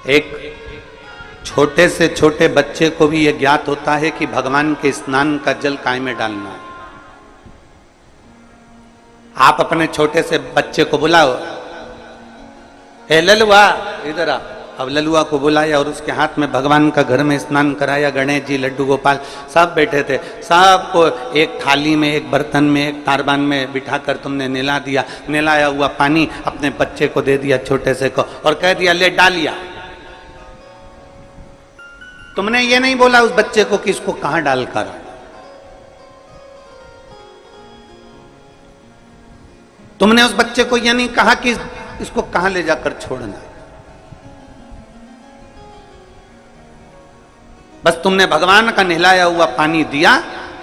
एक छोटे से छोटे बच्चे को भी यह ज्ञात होता है कि भगवान के स्नान का जल काय में डालना है। आप अपने छोटे से बच्चे को बुलाओ, ए ललुआ इधर आ। अब ललुआ को बुलाया और उसके हाथ में भगवान का घर में स्नान कराया। गणेश जी, लड्डू गोपाल सब बैठे थे। सबको एक थाली में, एक बर्तन में, एक तारबान में बिठाकर तुमने नहला दिया। नहलाया हुआ पानी अपने बच्चे को दे दिया, छोटे से को, और कह दिया ले डालिया। तुमने ये नहीं बोला उस बच्चे को कि इसको कहां डालकर, तुमने उस बच्चे को यह नहीं कहा कि इसको कहां ले जाकर छोड़ना। बस तुमने भगवान का नहलाया हुआ पानी दिया,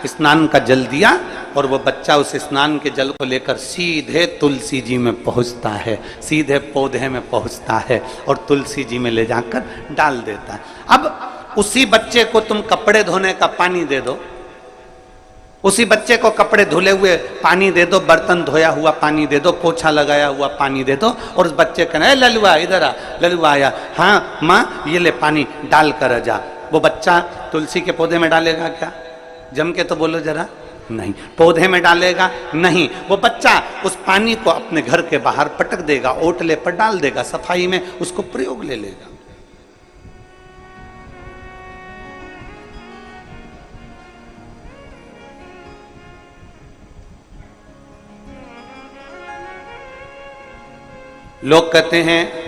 स्नान का जल दिया, और वो बच्चा उस स्नान के जल को लेकर सीधे तुलसी जी में पहुंचता है, सीधे पौधे में पहुंचता है और तुलसी जी में ले जाकर डाल देता है। अब उसी बच्चे को तुम कपड़े धोने का पानी दे दो, उसी बच्चे को कपड़े धुले हुए पानी दे दो, बर्तन धोया हुआ पानी दे दो, पोछा लगाया हुआ पानी दे दो, और उस बच्चे कहना ललुआ इधर आ। ललुआ आया, हाँ माँ ये ले पानी डाल कर जा। वो बच्चा तुलसी के पौधे में डालेगा क्या? जम के तो बोलो जरा, नहीं। पौधे में डालेगा नहीं, वो बच्चा उस पानी को अपने घर के बाहर पटक देगा, ओटले पर डाल देगा, सफाई में उसको प्रयोग ले लेगा। लोग कहते हैं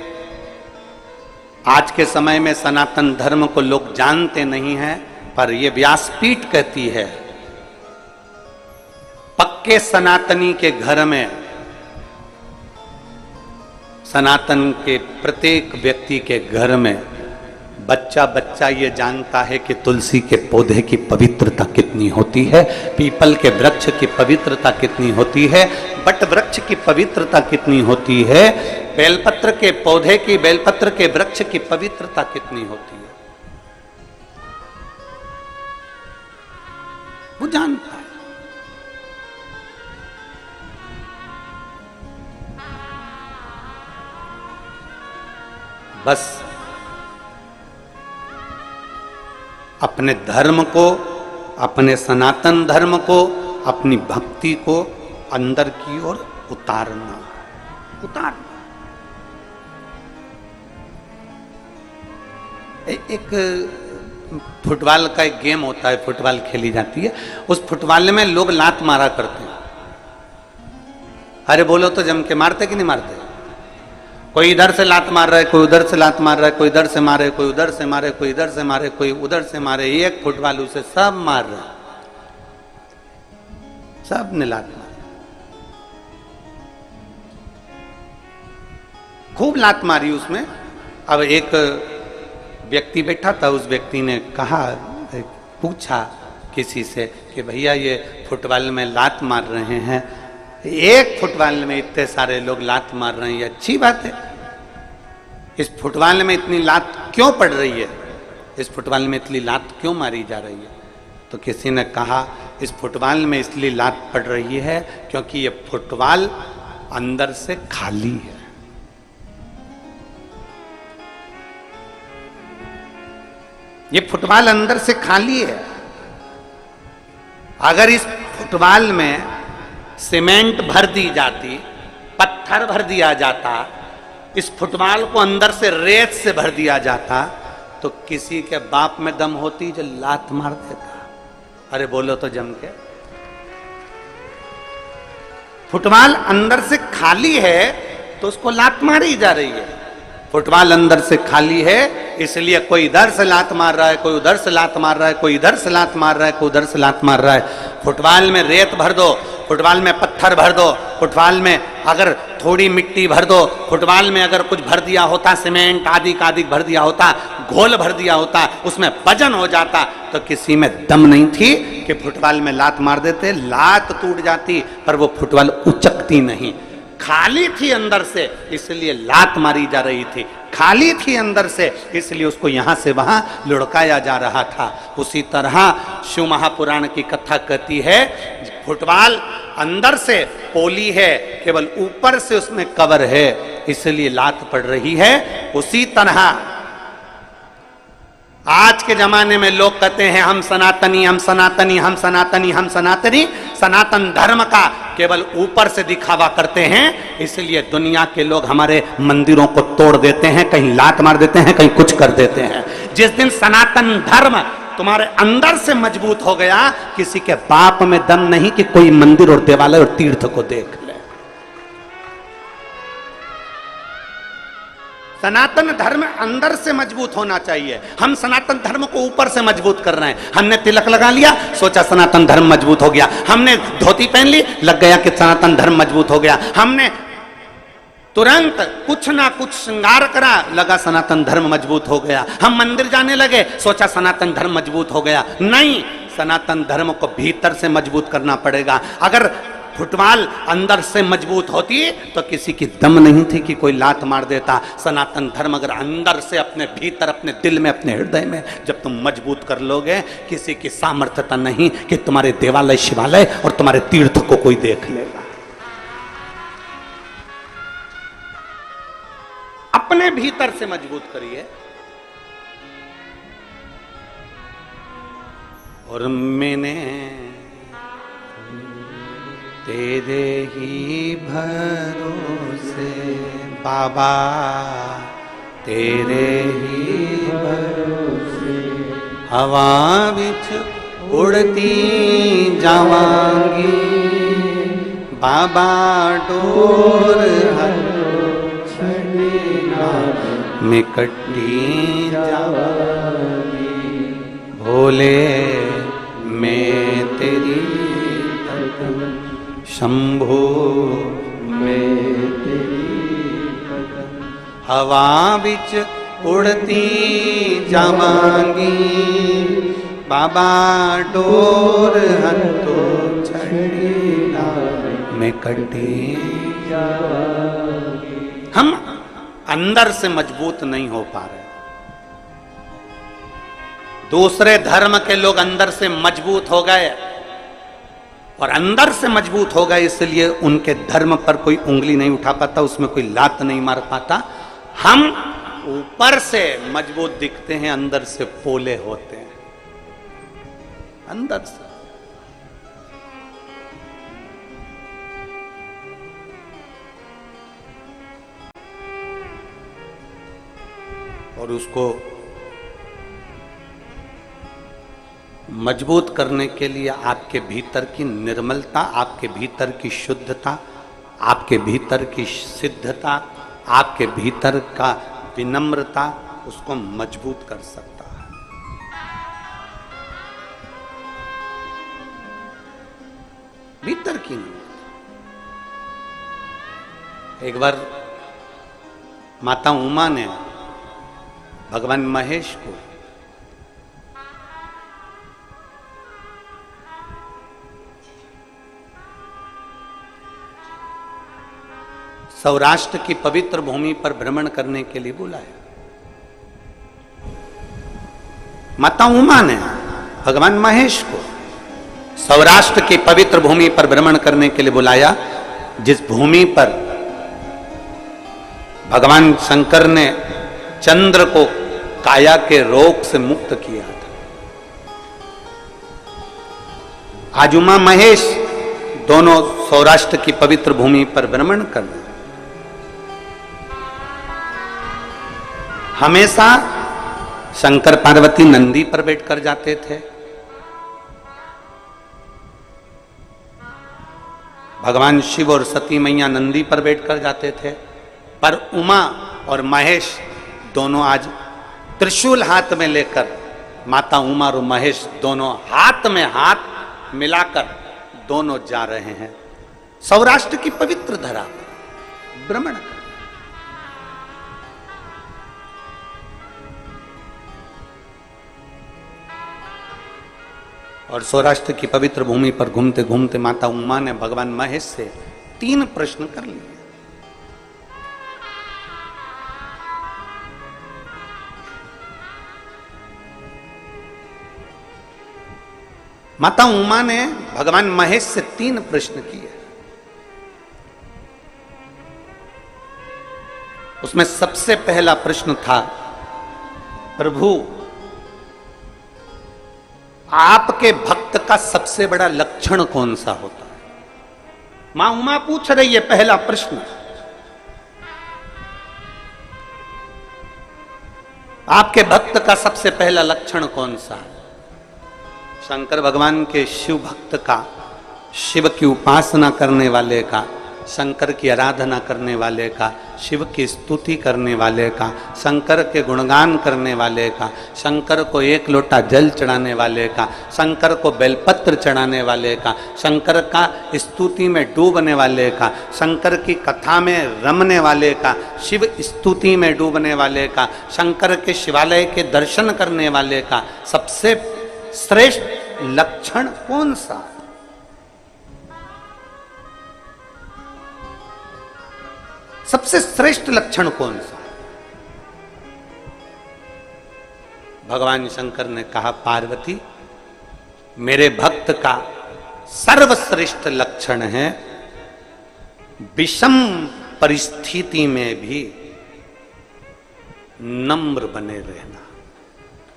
आज के समय में सनातन धर्म को लोग जानते नहीं हैं, पर यह व्यासपीठ कहती है पक्के सनातनी के घर में, सनातन के प्रत्येक व्यक्ति के घर में बच्चा बच्चा ये जानता है कि तुलसी के पौधे की पवित्रता कितनी होती है, पीपल के वृक्ष की पवित्रता कितनी होती है, बट वृक्ष की पवित्रता कितनी होती है, बेलपत्र के पौधे की, बेलपत्र के वृक्ष की पवित्रता कितनी होती है, वो जानता है। बस अपने धर्म को, अपने सनातन धर्म को, अपनी भक्ति को अंदर की ओर उतारना। एक फुटबॉल का एक गेम होता है, फुटबॉल खेली जाती है, उस फुटबॉल में लोग लात मारा करते हैं। अरे बोलो तो जम के मारते कि नहीं मारते? कोई इधर से लात मार रहा है, कोई उधर से लात मार रहा है, कोई इधर से मारे, कोई उधर से मारे, कोई इधर से मारे, कोई उधर से मारे, एक फुटबॉल उसे सब मार रहा है, सब ने लात मारी, खूब लात मारी उसमें। अब एक व्यक्ति बैठा था, उस व्यक्ति ने कहा, पूछा किसी से कि भैया ये फुटबॉल में लात मार रहे हैं, एक फुटबॉल में इतने सारे लोग लात मार रहे हैं, ये अच्छी बात है, इस फुटबॉल में इतनी लात क्यों पड़ रही है, इस फुटबॉल में इतनी लात क्यों मारी जा रही है? तो किसी ने कहा इस फुटबॉल में इसलिए लात पड़ रही है क्योंकि ये फुटबॉल अंदर से खाली है। ये फुटबॉल अंदर से खाली है। अगर इस फुटबॉल में सीमेंट भर दी जाती, पत्थर भर दिया जाता, इस फुटबॉल को अंदर से रेत से भर दिया जाता, तो किसी के बाप में दम होती जो लात मार देता। अरे बोलो तो जम के। फुटबॉल अंदर से खाली है तो उसको लात मारी जा रही है। फुटबॉल अंदर से खाली है इसलिए कोई इधर से लात मार रहा है, कोई उधर से लात मार रहा है, कोई इधर से लात मार रहा है, कोई उधर से लात मार रहा है। फुटबॉल में रेत भर दो, फुटबॉल में पत्थर भर दो, फुटबॉल में अगर थोड़ी मिट्टी भर दो, फुटबॉल में अगर कुछ भर दिया होता, सीमेंट आदि का आदि भर दिया होता, घोल भर दिया होता, उसमें वजन हो जाता, तो किसी में दम नहीं थी कि फुटबॉल में लात मार देते, लात टूट जाती पर वो फुटबॉल उचकती नहीं। खाली थी अंदर से इसलिए लात मारी जा रही थी, खाली थी अंदर से इसलिए उसको यहां से वहां लुढ़काया जा रहा था। उसी तरह शिव महापुराण की कथा कहती है फुटबॉल अंदर से पोली है, केवल ऊपर से उसमें कवर है, इसलिए लात पड़ रही है। उसी तरह आज के जमाने में लोग कहते हैं हम सनातनी, हम सनातनी, हम सनातनी, हम सनातनी। सनातन धर्म का केवल ऊपर से दिखावा करते हैं, इसलिए दुनिया के लोग हमारे मंदिरों को तोड़ देते हैं, कहीं लात मार देते हैं, कहीं कुछ कर देते हैं। जिस दिन सनातन धर्म तुम्हारे अंदर से मजबूत हो गया, किसी के बाप में दम नहीं कि कोई मंदिर और देवालय और तीर्थ को देख ले। सनातन धर्म अंदर से मजबूत होना चाहिए। हम सनातन धर्म को ऊपर से मजबूत कर रहे हैं। हमने तिलक लगा लिया, सोचा सनातन धर्म मजबूत हो गया। हमने धोती पहन ली, लग गया कि सनातन धर्म मजबूत हो गया। हमने तुरंत कुछ ना कुछ श्रृंगार करा, लगा सनातन धर्म मजबूत हो गया। हम मंदिर जाने लगे, सोचा सनातन धर्म मजबूत हो गया। नहीं, सनातन धर्म को भीतर से मजबूत करना पड़ेगा। अगर फुटबॉल अंदर से मजबूत होती तो किसी की दम नहीं थी कि कोई लात मार देता। सनातन धर्म अगर अंदर से अपने भीतर, अपने दिल में, अपने हृदय में जब तुम मजबूत कर लोगे, किसी की सामर्थ्यता नहीं कि तुम्हारे देवालय, शिवालय और तुम्हारे तीर्थ को कोई देख लेगा। अपने भीतर से मजबूत करिए। और मैंने तेरे ही भरोसे बाबा, तेरे ही भरोसे हवा विच उड़ती जावांगी बाबा, डोर में कट्टी जावांगी भोले, मैं तेरी शंभो, मैं तेरी हवा बिच उड़ती जावांगी बाबा, डोर हंतो छड़ी में कट्टी जावांगी। हम अंदर से मजबूत नहीं हो पा रहे। दूसरे धर्म के लोग अंदर से मजबूत हो गए, और अंदर से मजबूत हो गए, इसलिए उनके धर्म पर कोई उंगली नहीं उठा पाता, उसमें कोई लात नहीं मार पाता। हम ऊपर से मजबूत दिखते हैं, अंदर से पोले होते हैं। अंदर से और उसको मजबूत करने के लिए आपके भीतर की निर्मलता, आपके भीतर की शुद्धता, आपके भीतर की सिद्धता, आपके भीतर का विनम्रता उसको मजबूत कर सकता है। भीतर की नहीं। एक बार माता उमा ने भगवान महेश को सौराष्ट्र की पवित्र भूमि पर भ्रमण करने के लिए बुलाया। माता उमा ने भगवान महेश को सौराष्ट्र की पवित्र भूमि पर भ्रमण करने के लिए बुलाया, जिस भूमि पर भगवान शंकर ने चंद्र को काया के रोग से मुक्त किया था। आज उमा महेश दोनों सौराष्ट्र की पवित्र भूमि पर भ्रमण कर रहे। हमेशा शंकर पार्वती नंदी पर बैठकर जाते थे। भगवान शिव और सती मैया नंदी पर बैठकर जाते थे, पर उमा और महेश दोनों आज त्रिशूल हाथ में लेकर, माता उमा और महेश दोनों हाथ में हाथ मिलाकर दोनों जा रहे हैं सौराष्ट्र की पवित्र धरा पर भ्रमण कर। और सौराष्ट्र की पवित्र भूमि पर घूमते घूमते माता उमा ने भगवान महेश से 3 प्रश्न कर लिए। माता उमा ने भगवान महेश से 3 प्रश्न किए। उसमें सबसे पहला प्रश्न था, प्रभु आपके भक्त का सबसे बड़ा लक्षण कौन सा होता है? मां उमा पूछ रही है पहला प्रश्न। आपके भक्त का सबसे पहला लक्षण कौन सा है? शंकर भगवान के शिव भक्त का, शिव की उपासना करने वाले का, शंकर की आराधना करने वाले का, शिव की स्तुति करने वाले का, शंकर के गुणगान करने वाले का, शंकर को एक लोटा जल चढ़ाने वाले का, शंकर को बेलपत्र चढ़ाने वाले का, शंकर का स्तुति में डूबने वाले का, शंकर की कथा में रमने वाले का, शिव स्तुति में डूबने वाले का, शंकर के शिवालय के दर्शन करने वाले का सबसे श्रेष्ठ लक्षण कौन सा है? सबसे श्रेष्ठ लक्षण कौन सा? भगवान शंकर ने कहा, पार्वती मेरे भक्त का सर्वश्रेष्ठ लक्षण है विषम परिस्थिति में भी नम्र बने रहना,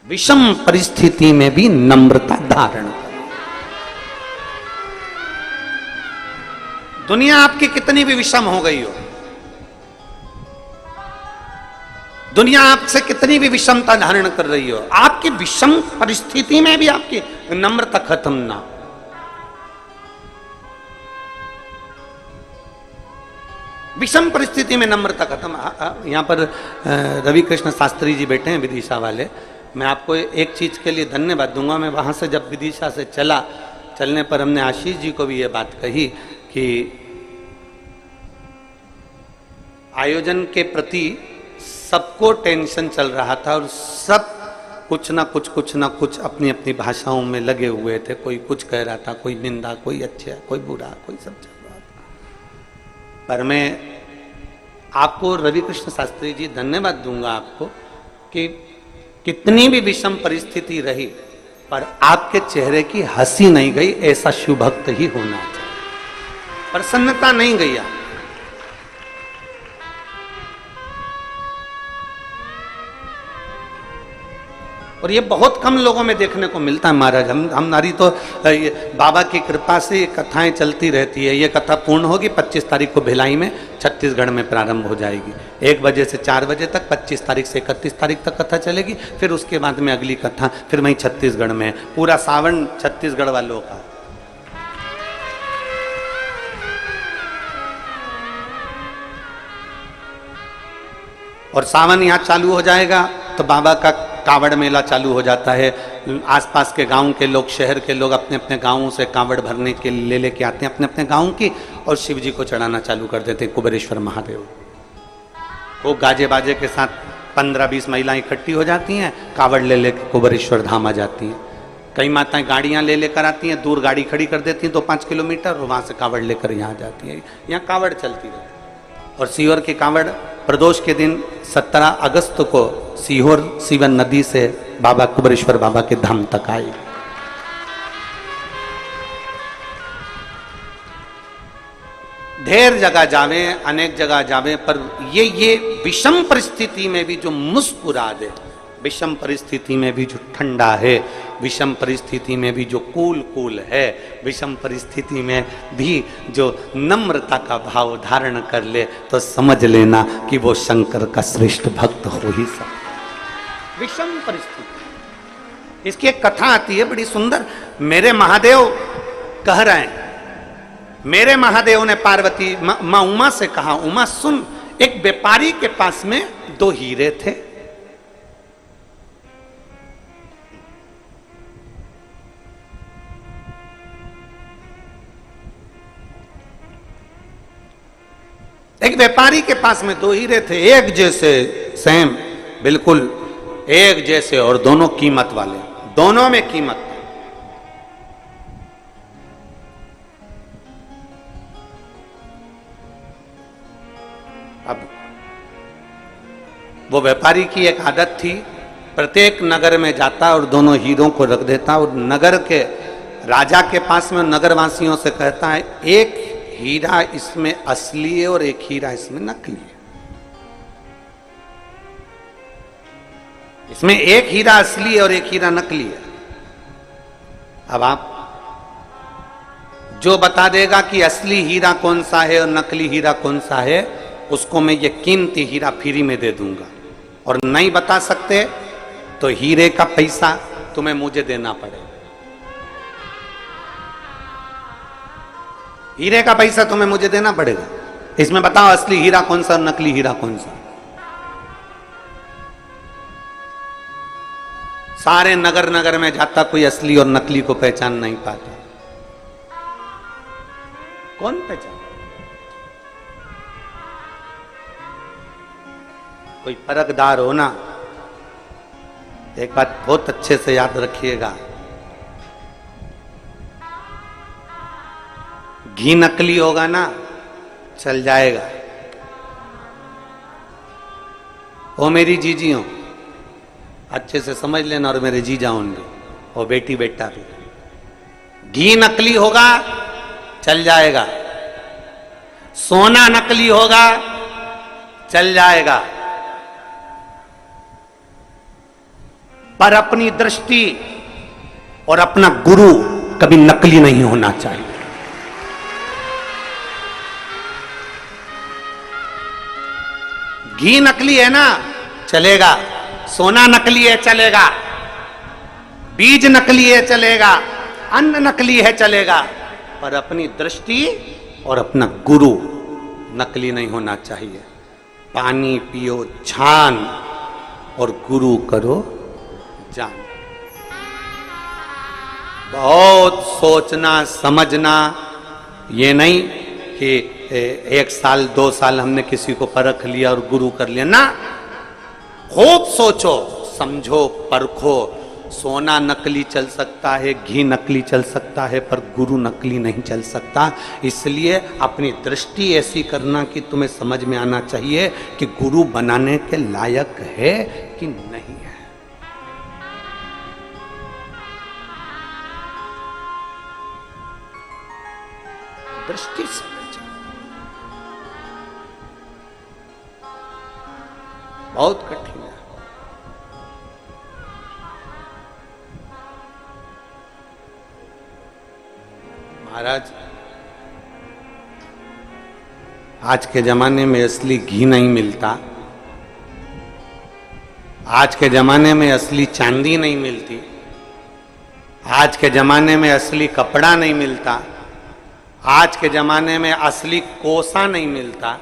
विषम परिस्थिति में भी नम्रता धारण करना। दुनिया आपकी कितनी भी विषम हो गई हो, दुनिया आपसे कितनी भी विषमता धारण कर रही हो, आपकी विषम परिस्थिति में भी आपकी नम्रता खत्म ना। विषम परिस्थिति में नम्रता खत्म। यहां पर रवि कृष्ण शास्त्री जी बैठे हैं विदिशा वाले। मैं आपको एक चीज के लिए धन्यवाद दूंगा। मैं वहां से जब विदिशा से चलने पर हमने आशीष जी को भी ये बात कही कि आयोजन के प्रति सबको टेंशन चल रहा था और सब कुछ ना कुछ अपनी अपनी भाषाओं में लगे हुए थे। कोई कुछ कह रहा था, कोई निंदा, कोई अच्छा, कोई बुरा, कोई सब चल रहा था। पर मैं आपको रवि कृष्ण शास्त्री जी धन्यवाद दूंगा आपको कि कितनी भी विषम परिस्थिति रही पर आपके चेहरे की हंसी नहीं गई। ऐसा शिव भक्त ही होना चाहिए, प्रसन्नता नहीं गई। और ये बहुत कम लोगों में देखने को मिलता है महाराज। हम हमारी तो बाबा की कृपा से ये कथाएं चलती रहती है। ये कथा पूर्ण होगी 25 तारीख को भिलाई में, छत्तीसगढ़ में प्रारंभ हो जाएगी 1 बजे से 4 बजे तक। 25 तारीख से 31 तारीख तक कथा चलेगी। फिर उसके बाद में अगली कथा फिर वहीं छत्तीसगढ़ में। पूरा सावन छत्तीसगढ़ वालों का। और सावन यहाँ चालू हो जाएगा तो बाबा का कांवड़ मेला चालू हो जाता है। आसपास के गांव के लोग, शहर के लोग अपने अपने गांवों से कांवड़ भरने के लिए लेके आते हैं अपने अपने गांव की, और शिव जी को चढ़ाना चालू कर देते हैं कुबेरेश्वर महादेव। वो गाजे बाजे के साथ 15-20 महिलाएं इकट्ठी हो जाती हैं, कांवड़ ले लेकर कुबेरेश्वर धाम आ जाती हैं। कई माताएं गाड़ियां ले लेकर आती हैं, दूर गाड़ी खड़ी कर देती हैं 2-5 किलोमीटर, और वहां से कांवड़ लेकर यहाँ जाती है। यहाँ कांवड़ चलती रहती है। और सीहोर की कांवड़ प्रदोष के दिन 17 अगस्त को सीहोर सीवन नदी से बाबा कुबेरेश्वर बाबा के धाम तक आई। ढेर जगह जावे, अनेक जगह जावे, पर ये विषम परिस्थिति में भी जो मुस्कुरा दे, विषम परिस्थिति में भी जो ठंडा है, विषम परिस्थिति में भी जो कूल है, विषम परिस्थिति में भी जो नम्रता का भाव धारण कर ले, तो समझ लेना कि वो शंकर का श्रेष्ठ भक्त हो ही सकता। विषम परिस्थिति, इसकी एक कथा आती है बड़ी सुंदर। मेरे महादेव कह रहे हैं, मेरे महादेव ने पार्वती मां उमा से कहा, उमा सुन, एक व्यापारी के पास में 2 हीरे थे। एक व्यापारी के पास में 2 हीरे थे, एक जैसे, सेम, बिल्कुल एक जैसे, और दोनों कीमत वाले, दोनों में कीमत। अब वो व्यापारी की एक आदत थी, प्रत्येक नगर में जाता और दोनों हीरों को रख देता, और नगर के राजा के पास में नगरवासियों से कहता है, एक हीरा इसमें असली है और एक हीरा इसमें नकली है। इसमें एक हीरा असली है और एक हीरा नकली है। अब आप जो बता देगा कि असली हीरा कौन सा है और नकली हीरा कौन सा है, उसको मैं ये कीमती हीरा फ्री में दे दूंगा। और नहीं बता सकते तो हीरे का पैसा तुम्हें मुझे देना पड़ेगा। हीरे का पैसा तुम्हें मुझे देना पड़ेगा। इसमें बताओ असली हीरा कौन सा और नकली हीरा कौन सा। सारे नगर नगर में जाता, कोई असली और नकली को पहचान नहीं पाता। कौन पहचान? कोई परखदार हो ना। एक बात बहुत अच्छे से याद रखिएगा, घी नकली होगा ना, चल जाएगा। ओ मेरी जीजियों, अच्छे से समझ लेना, और मेरे जीजा होंगे और बेटी बेटा भी। घी नकली होगा, चल जाएगा। सोना नकली होगा, चल जाएगा। पर अपनी दृष्टि और अपना गुरु कभी नकली नहीं होना चाहिए। घी नकली है ना, चलेगा। सोना नकली है, चलेगा। बीज नकली है, चलेगा। अन्न नकली है, चलेगा। पर अपनी दृष्टि और अपना गुरु नकली नहीं होना चाहिए। पानी पियो छान और गुरु करो जान। बहुत सोचना समझना, ये नहीं कि 1 साल 2 साल हमने किसी को परख लिया और गुरु कर लिया ना। खूब सोचो समझो परखो। सोना नकली चल सकता है, घी नकली चल सकता है, पर गुरु नकली नहीं चल सकता। इसलिए अपनी दृष्टि ऐसी करना कि तुम्हें समझ में आना चाहिए कि गुरु बनाने के लायक है कि नहीं है। दृष्टि समझो, बहुत कठिन है। महाराज, आज के जमाने में असली घी नहीं मिलता। आज के जमाने में असली चांदी नहीं मिलती। आज के जमाने में असली कपड़ा नहीं मिलता। आज के जमाने में असली कोसा नहीं मिलता।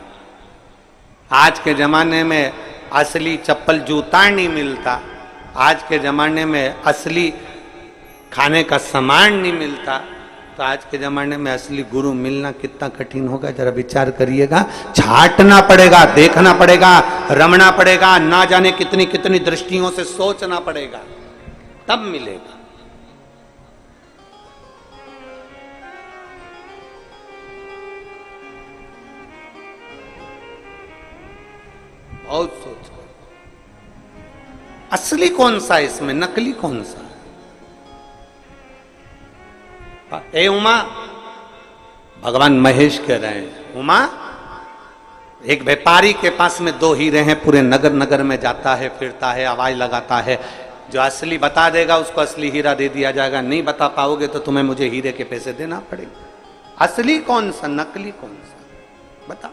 आज के जमाने में असली चप्पल जूता नहीं मिलता। आज के जमाने में असली खाने का सामान नहीं मिलता। तो आज के जमाने में असली गुरु मिलना कितना कठिन होगा, जरा विचार करिएगा। छांटना पड़ेगा, देखना पड़ेगा, रमना पड़ेगा, ना जाने कितनी कितनी दृष्टियों से सोचना पड़ेगा, तब मिलेगा। बहुत सोचो असली कौन सा है इसमें, नकली कौन सा। ए उमा, भगवान महेश कह रहे हैं, उमा एक व्यापारी के पास में 2 हीरे हैं, पूरे नगर नगर में जाता है, फिरता है, आवाज लगाता है। जो असली बता देगा उसको असली हीरा दे दिया जाएगा। नहीं बता पाओगे तो तुम्हें मुझे हीरे के पैसे देना पड़ेगा। असली कौन सा, नकली कौन सा, बता।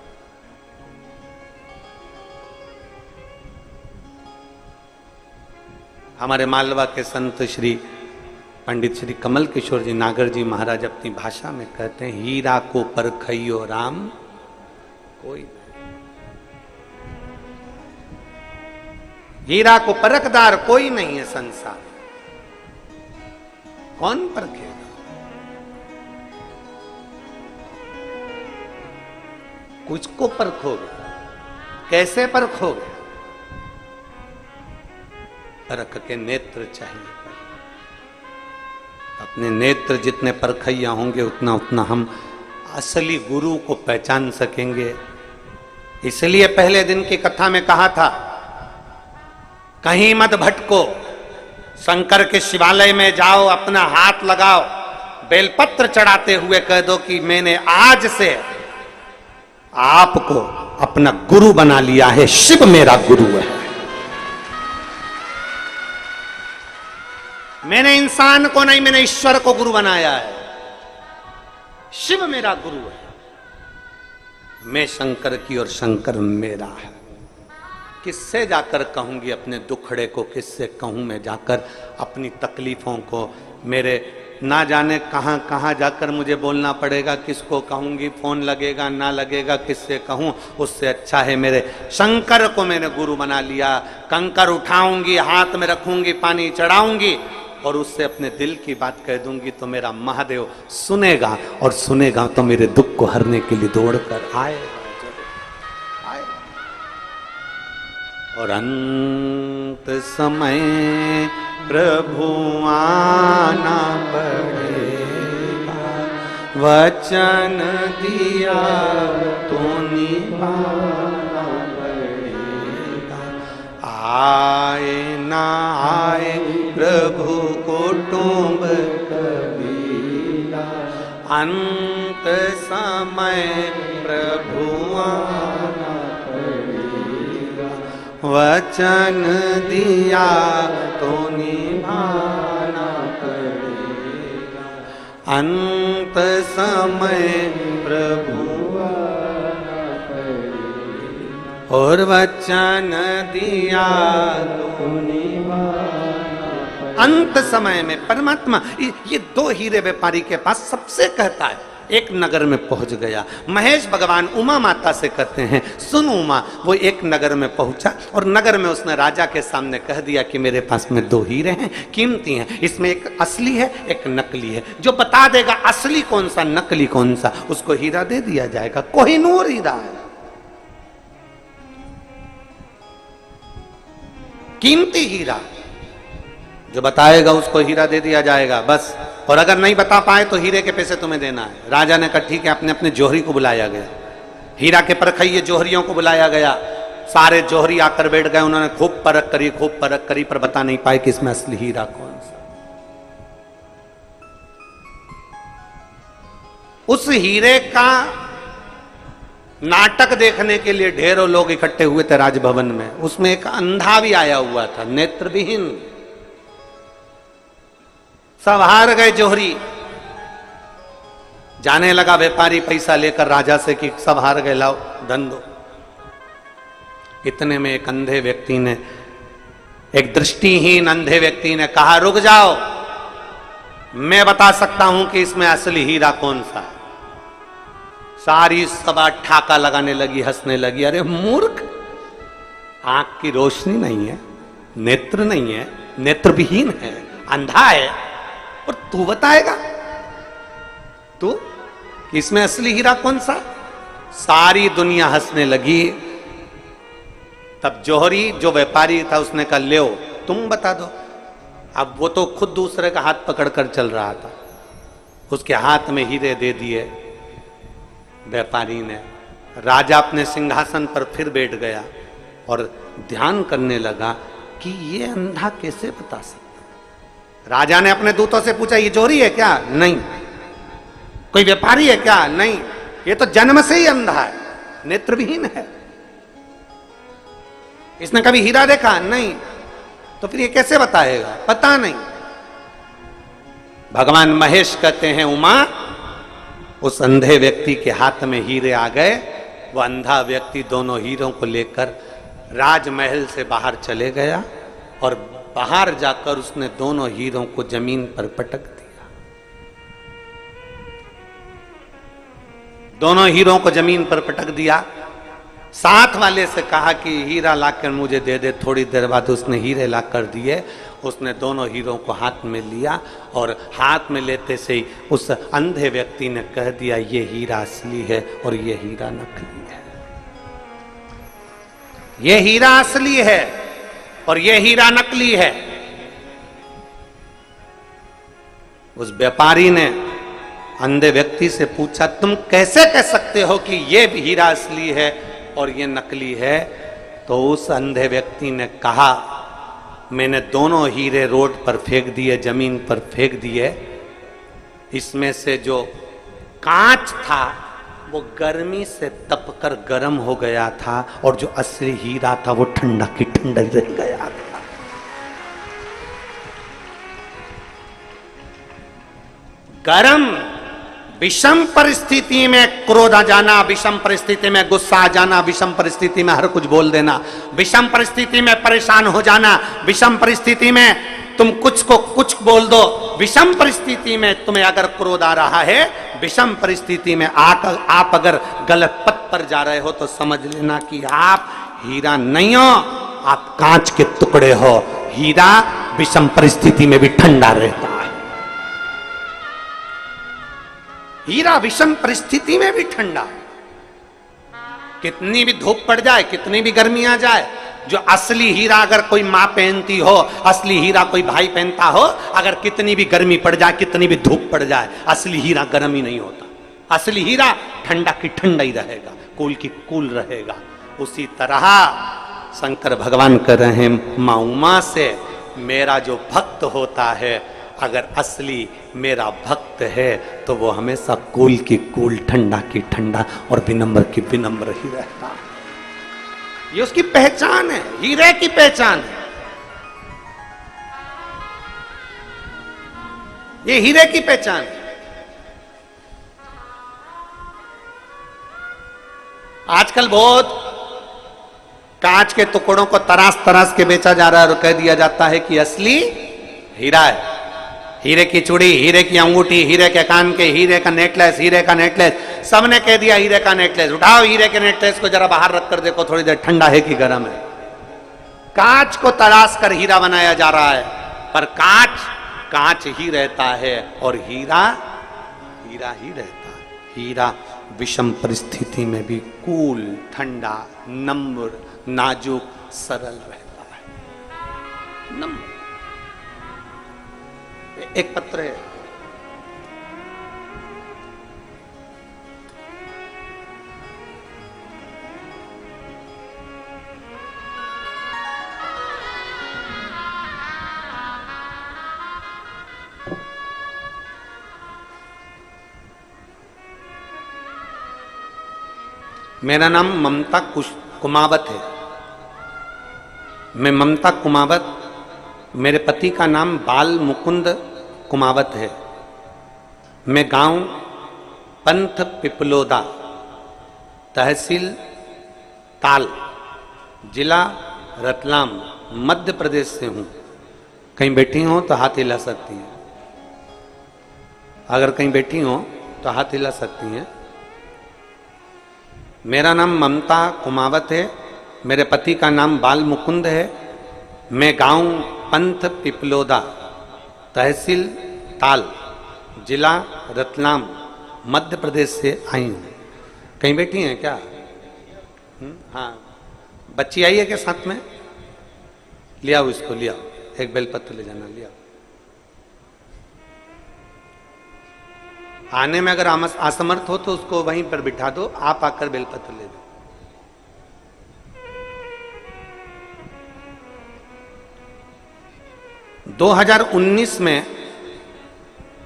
हमारे मालवा के संत श्री पंडित श्री कमल किशोर जी नागर जी महाराज अपनी भाषा में कहते हैं, हीरा को परखइयो राम कोई नहीं। हीरा को परखदार कोई नहीं है संसार। कौन परखेगा? कुछ को परखोगे, कैसे परखोगे? परख के नेत्र चाहिए। अपने नेत्र जितने परखैया होंगे उतना उतना हम असली गुरु को पहचान सकेंगे। इसलिए पहले दिन की कथा में कहा था, कहीं मत भटको, शंकर के शिवालय में जाओ, अपना हाथ लगाओ, बेलपत्र चढ़ाते हुए कह दो कि मैंने आज से आपको अपना गुरु बना लिया है, शिव मेरा गुरु है। मैंने इंसान को नहीं, मैंने ईश्वर को गुरु बनाया है। शिव मेरा गुरु है, मैं शंकर की और शंकर मेरा है। किससे जाकर कहूंगी अपने दुखड़े को, किससे कहूं मैं जाकर अपनी तकलीफों को? मेरे ना जाने कहां कहां जाकर मुझे बोलना पड़ेगा, किसको कहूंगी, फोन लगेगा ना लगेगा, किससे कहूं? उससे अच्छा है मेरे शंकर को मैंने गुरु बना लिया। कंकर उठाऊंगी, हाथ में रखूंगी, पानी चढ़ाऊंगी और उससे अपने दिल की बात कह दूंगी तो मेरा महादेव सुनेगा, और सुनेगा तो मेरे दुख को हरने के लिए दौड़ कर आएगा। और अंत समय प्रभु आना पड़ेगा, वचन दिया तो निभाना पड़ेगा। आए ना आए प्रभु कुटुंब कबीरा, अंत समय प्रभु आना पड़ेगा, वचन दिया तो निभाना पड़ेगा। अंत समय प्रभु आना पड़ेगा, और वचन दिया तो निभाना पड़ेगा। अंत समय में परमात्मा ये दो हीरे व्यापारी के पास सबसे कहता है। एक नगर में पहुंच गया, महेश भगवान उमा माता से कहते हैं, सुन उमा। वो एक नगर में पहुंचा और नगर में उसने राजा के सामने कह दिया कि मेरे पास में दो हीरे हैं, कीमती हैं, इसमें एक असली है एक नकली है। जो बता देगा असली कौन सा नकली कौन सा, उसको हीरा दे दिया जाएगा। कोहिनूर हीरा है, कीमती हीरा। जो बताएगा उसको हीरा दे दिया जाएगा बस। और अगर नहीं बता पाए तो हीरे के पैसे तुम्हें देना है। राजा ने कहा ठीक है। अपने अपने जोहरी को बुलाया गया, हीरा के परखइये जोहरियों को बुलाया गया। सारे जोहरी आकर बैठ गए, उन्होंने खूब परख करी पर बता नहीं पाए कि इसमें असली हीरा कौन सा। उस हीरे का नाटक देखने के लिए ढेरों लोग इकट्ठे हुए थे राजभवन में। उसमें एक अंधा भी आया हुआ था, नेत्रविहीन। सब हार गए जोहरी। जाने लगा व्यापारी पैसा लेकर राजा से कि सब हार गए, लाओ धन दो। इतने में एक अंधे व्यक्ति ने, एक दृष्टिहीन अंधे व्यक्ति ने कहा, रुक जाओ, मैं बता सकता हूं कि इसमें असली हीरा कौन सा है। सारी सभा ठाका लगाने लगी, हंसने लगी। अरे मूर्ख, आंख की रोशनी नहीं है, नेत्र नहीं है, नेत्रविहीन है, अंधा है, और तू बताएगा तू इसमें असली हीरा कौन सा? सारी दुनिया हंसने लगी। तब जोहरी जो व्यापारी था उसने कहा, ले तुम बता दो। अब वो तो खुद दूसरे का हाथ पकड़कर चल रहा था, उसके हाथ में हीरे दे दिए व्यापारी ने। राजा अपने सिंहासन पर फिर बैठ गया और ध्यान करने लगा कि ये अंधा कैसे बता सकता। राजा ने अपने दूतों से पूछा, ये जोहरी है क्या? नहीं। कोई व्यापारी है क्या? नहीं। ये तो जन्म से ही अंधा है, नेत्रविहीन है, इसने कभी हीरा देखा? नहीं। तो फिर ये कैसे बताएगा? पता नहीं। भगवान महेश कहते हैं, उमा, उस अंधे व्यक्ति के हाथ में हीरे आ गए। वो अंधा व्यक्ति दोनों हीरों को लेकर राजमहल से बाहर चले गया और बाहर जाकर उसने दोनों हीरों को जमीन पर पटक दिया। दोनों हीरों को जमीन पर पटक दिया। साथ वाले से कहा कि हीरा लाकर मुझे दे दे। थोड़ी देर बाद उसने हीरे लाकर दिए। उसने दोनों हीरों को हाथ में लिया और हाथ में लेते से ही उस अंधे व्यक्ति ने कह दिया, ये हीरा असली है और ये हीरा नकली है। ये हीरा असली है और ये हीरा नकली है। उस व्यापारी ने अंधे व्यक्ति से पूछा, तुम कैसे कह सकते हो कि ये हीरा असली है और ये नकली है? तो उस अंधे व्यक्ति ने कहा, मैंने दोनों हीरे रोड पर फेंक दिए, जमीन पर फेंक दिए। इसमें से जो कांच था वो गर्मी से तपकर गर्म हो गया था और जो असली हीरा था वो ठंडा की ठंडा रह गया था। गरम, विषम परिस्थिति में क्रोध आ जाना, विषम परिस्थिति में गुस्सा आ जाना, विषम परिस्थिति में हर कुछ बोल देना, विषम परिस्थिति में परेशान हो जाना, विषम परिस्थिति में तुम कुछ को कुछ बोल दो, विषम परिस्थिति में तुम्हें अगर क्रोध आ रहा है, विषम परिस्थिति में आप अगर गलत पथ पर जा रहे हो तो समझ लेना कि आप हीरा नहीं हो, आप कांच के टुकड़े हो। हीरा विषम परिस्थिति में भी ठंडा रहता है। हीरा विषम परिस्थिति में भी ठंडा है। कितनी भी धूप पड़ जाए, कितनी भी गर्मी आ जाए, जो असली हीरा अगर कोई माँ पहनती हो, असली हीरा कोई भाई पहनता हो, अगर कितनी भी गर्मी पड़ जाए, कितनी भी धूप पड़ जाए, असली हीरा गर्म ही नहीं होता। असली हीरा ठंडा की ठंडा ही रहेगा, कूल की कूल रहेगा। उसी तरह शंकर भगवान कह रहे हैं माँ उमा से, मेरा जो भक्त होता है, अगर असली मेरा भक्त है तो वो हमेशा कूल की कूल, ठंडा की ठंडा और विनम्र की विनम्र ही रहता है। ये उसकी पहचान है, हीरे की पहचान है। ये हीरे की पहचान है। आजकल बहुत कांच के टुकड़ों को तराश तराश के बेचा जा रहा है और कह दिया जाता है कि असली हीरा है। हीरे की चूड़ी, हीरे की अंगूठी, हीरे के कान के, हीरे का नेकलेस, हीरे का नेकलेस, सबने कह दिया हीरे का नेकलेस। उठाओ हीरे के नेकलेस को जरा बाहर रख कर देखो थोड़ी देर, ठंडा है कि गर्म है। कांच को तराश कर हीरा बनाया जा रहा है, पर कांच कांच ही रहता है और हीरा हीरा ही रहता है। हीरा विषम परिस्थिति में भी कूल, ठंडा, नम्र, नाजुक, सरल रहता है। नम्र। एक पत्र है, मेरा नाम ममता कुमावत है। मैं ममता कुमावत, मेरे पति का नाम बाल मुकुंद कुमावत है। मैं गांव पंथ पिपलोदा, तहसील ताल, जिला रतलाम, मध्य प्रदेश से हूं। कहीं बैठी हो तो हाथ हिला सकती हैं। अगर कहीं बैठी हो तो हाथ हिला सकती हैं। मेरा नाम ममता कुमावत है, मेरे पति का नाम बाल मुकुंद है। मैं गांव पंथ पिपलोदा, तहसील ताल, जिला रतलाम, मध्य प्रदेश से आई हूँ। कहीं बैठी हैं क्या? हाँ, बच्ची आई है क्या साथ में? ले आओ इसको, ले आओ, एक बेलपत्र ले जाना, ले आओ। आने में अगर असमर्थ हो तो उसको वहीं पर बिठा दो, आप आकर बेलपत्र ले दो। – 2019 में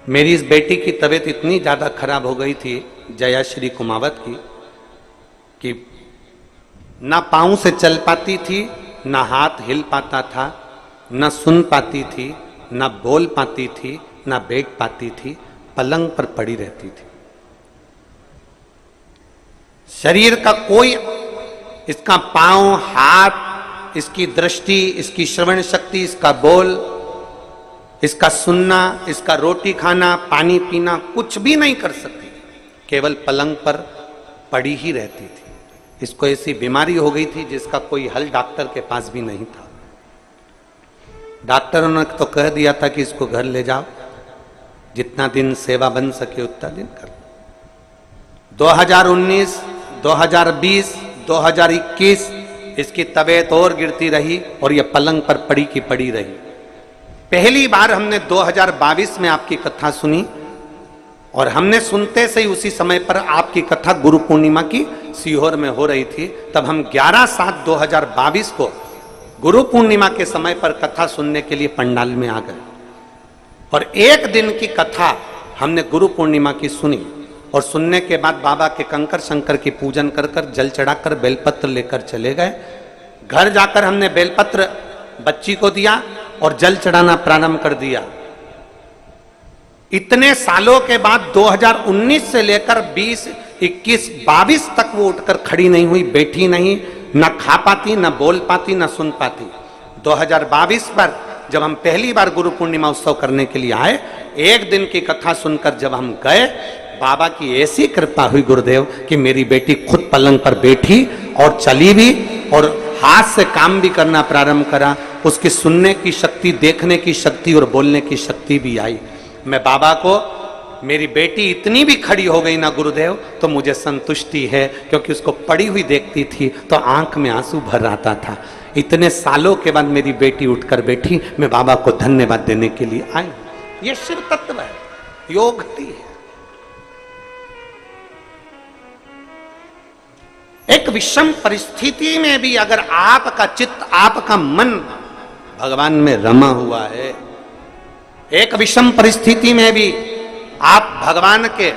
मेरी इस बेटी की तबीयत इतनी ज़्यादा खराब हो गई थी, जयाश्री कुमावत की, कि ना पाँव से चल पाती थी, ना हाथ हिल पाता था, ना सुन पाती थी, ना बोल पाती थी, ना बैठ पाती थी, पलंग पर पड़ी रहती थी। शरीर का कोई, इसका पांव, हाथ, इसकी दृष्टि, इसकी श्रवण शक्ति, इसका बोल, इसका सुनना, इसका रोटी खाना, पानी पीना, कुछ भी नहीं कर सकती, केवल पलंग पर पड़ी ही रहती थी। इसको ऐसी बीमारी हो गई थी जिसका कोई हल डॉक्टर के पास भी नहीं था। डॉक्टरों ने तो कह दिया था कि इसको घर ले जाओ, जितना दिन सेवा बन सके उतना दिन कर। 2019, 2020, 2021 इसकी तबीयत और गिरती रही और यह पलंग पर पड़ी की पड़ी रही। पहली बार हमने 2022 में आपकी कथा सुनी और हमने सुनते से ही उसी समय पर आपकी कथा गुरु पूर्णिमा की सीहोर में हो रही थी। तब हम 11/7/2022 को गुरु पूर्णिमा के समय पर कथा सुनने के लिए पंडाल में आ गए और एक दिन की कथा हमने गुरु पूर्णिमा की सुनी और सुनने के बाद बाबा के कंकर शंकर की पूजन कर कर, जल चढ़ाकर, बेलपत्र लेकर चले गए। घर जाकर हमने बेलपत्र बच्ची को दिया और जल चढ़ाना प्रारंभ कर दिया। इतने सालों के बाद 2019 से लेकर 20, 21, 22 तक वो उठकर खड़ी नहीं हुई, बैठी नहीं, ना खा पाती, ना बोल पाती, ना सुन पाती। 2022 पर जब हम पहली बार गुरु पूर्णिमा उत्सव करने के लिए आए, एक दिन की कथा सुनकर जब हम गए, बाबा की ऐसी कृपा हुई गुरुदेव कि मेरी बेटी खुद पलंग पर बैठी और चली भी और हाथ से काम भी करना प्रारंभ करा। उसकी सुनने की शक्ति, देखने की शक्ति और बोलने की शक्ति भी आई। मैं बाबा को, मेरी बेटी इतनी भी खड़ी हो गई ना गुरुदेव तो मुझे संतुष्टि है, क्योंकि उसको पड़ी हुई देखती थी तो आंख में आंसू भर आता था। इतने सालों के बाद मेरी बेटी उठकर बैठी, मैं बाबा को धन्यवाद देने के लिए आई। ये शिव तत्व है, योग है। एक विषम परिस्थिति में भी अगर आपका चित्त, आपका मन भगवान में रमा हुआ है, एक विषम परिस्थिति में भी आप भगवान के,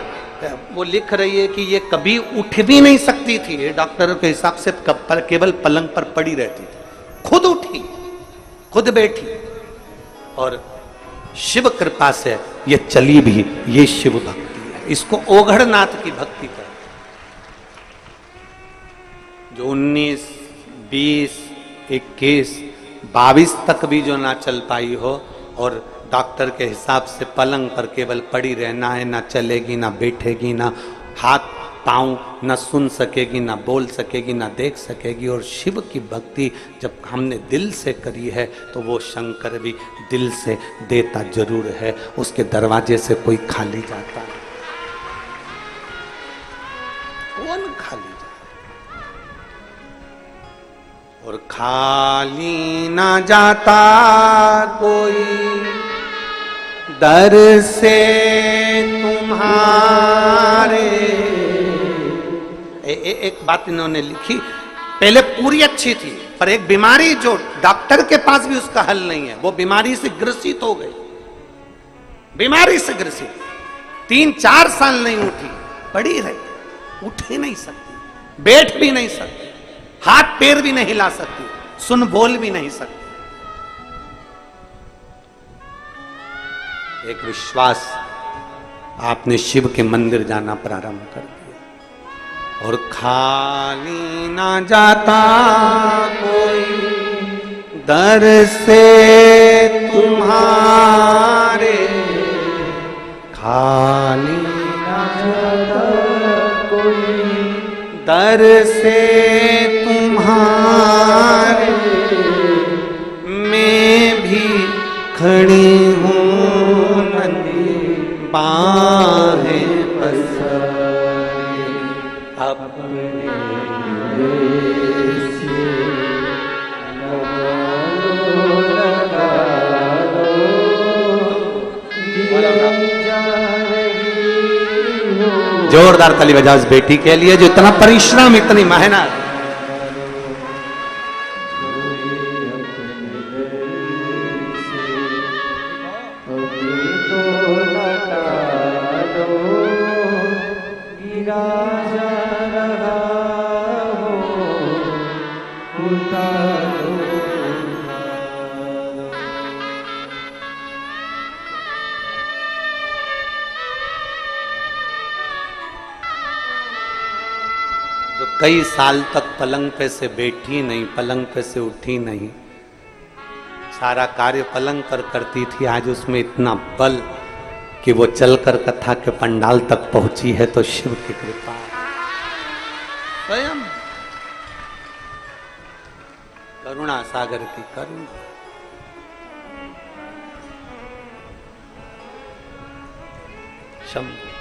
वो लिख रही है कि ये कभी उठ भी नहीं सकती थी, ये डॉक्टर के हिसाब से केवल पलंग पर पड़ी रहती थी, खुद उठी, खुद बैठी, और शिव कृपा से ये चली भी। ये शिव भक्ति है, इसको ओघड़नाथ की भक्ति कहते हैं। जो 19, 20, 21, 22 तक भी जो ना चल पाई हो और डॉक्टर के हिसाब से पलंग पर केवल पड़ी रहना है, ना चलेगी, ना बैठेगी, ना हाथ पाँव न सुन सकेगी, ना बोल सकेगी, ना देख सकेगी। और शिव की भक्ति जब हमने दिल से करी है तो वो शंकर भी दिल से देता जरूर है, उसके दरवाजे से कोई खाली जाता है, कौन खाली जाता? और खाली ना जाता कोई दर से तुम्हारे। एक बात इन्होंने लिखी, पहले पूरी अच्छी थी, पर एक बीमारी जो डॉक्टर के पास भी उसका हल नहीं है, वो बीमारी से ग्रसित हो गई, बीमारी से ग्रसित, 3-4 साल नहीं उठी, पड़ी रही, उठ ही नहीं सकती, बैठ भी नहीं सकती, हाथ पैर भी नहीं हिला सकती, सुन बोल भी नहीं सकती। एक विश्वास, आपने शिव के मंदिर जाना प्रारंभ कर दिया। और खाली ना जाता कोई दर से तुम्हारे, खाली ना जाता कोई दर से तुम्हारे, मैं भी खड़ी हूँ बाहें पसारे अपने से जोरदार ताली बजाओ इस बेटी के लिए जो इतना परिश्रम, इतनी मेहनत। कई साल तक पलंग पे से बैठी नहीं, पलंग पे से उठी नहीं, सारा कार्य पलंग पर करती थी, आज उसमें इतना बल कि वो चलकर कथा के पंडाल तक पहुंची है, तो शिव की कृपा स्वयं करुणा सागर की करुणा। शंभु।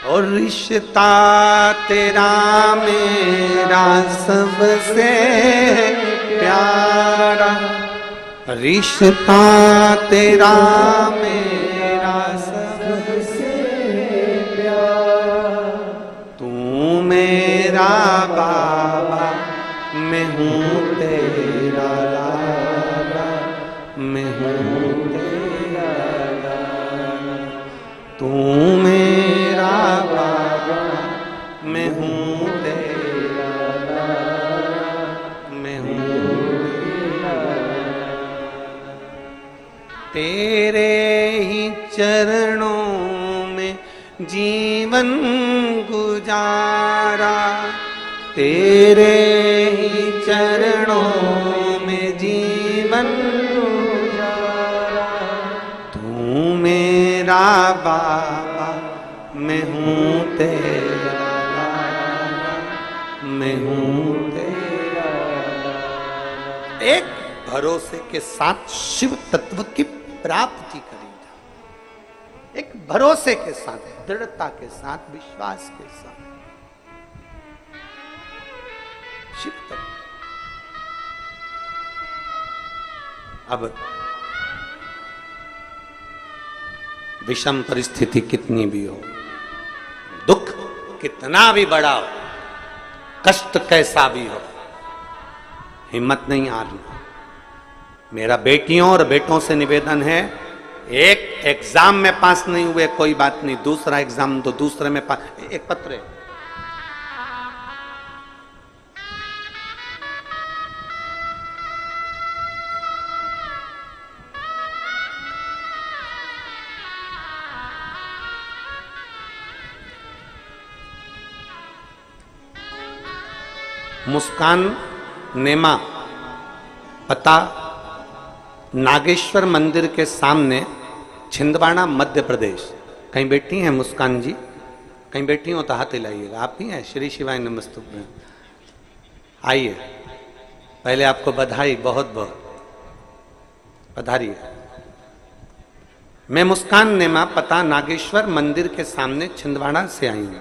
और रिश्ता तेरा मेरा सबसे प्यारा, रिश्ता तेरा मेरा सबसे प्यारा, तू मेरा बाबा, मैं हूँ तेरा लाला, मैं हूँ तेरा लाला, तू मेरा बाबा, मैं हूँ तेरा लाला, मैं हूँ तेरा लाला, तेरे चरणों में जीवन गुजारा, तेरे ही चरणों में जीवन गुजारा। तू मेरा बाबा, मैं हूँ तेरा लाला, मैं हूँ तेरा। एक भरोसे के साथ शिव तत्व की प्राप्ति करी जाए, एक भरोसे के साथ, दृढ़ता के साथ, विश्वास के साथ शिव तत्व। अब विषम परिस्थिति कितनी भी हो, दुख कितना भी बड़ा हो, कष्ट कैसा भी हो, हिम्मत नहीं हारना। मेरा बेटियों और बेटों से निवेदन है, एक एग्जाम में पास नहीं हुए कोई बात नहीं, दूसरा एग्जाम तो दूसरे में पास। एक पत्र है, मुस्कान नेमा, पता नागेश्वर मंदिर के सामने, छिंदवाड़ा, मध्य प्रदेश। कहीं बैठी हैं मुस्कान जी? कहीं बैठी हो तो हाथ हिलाइएगा। आप ही हैं? श्री शिवाय नमस्तुभ्यं। आइए, पहले आपको बधाई, बहुत बहुत पधारिए। मैं मुस्कान नेमा, पता नागेश्वर मंदिर के सामने, छिंदवाड़ा से आई हूं।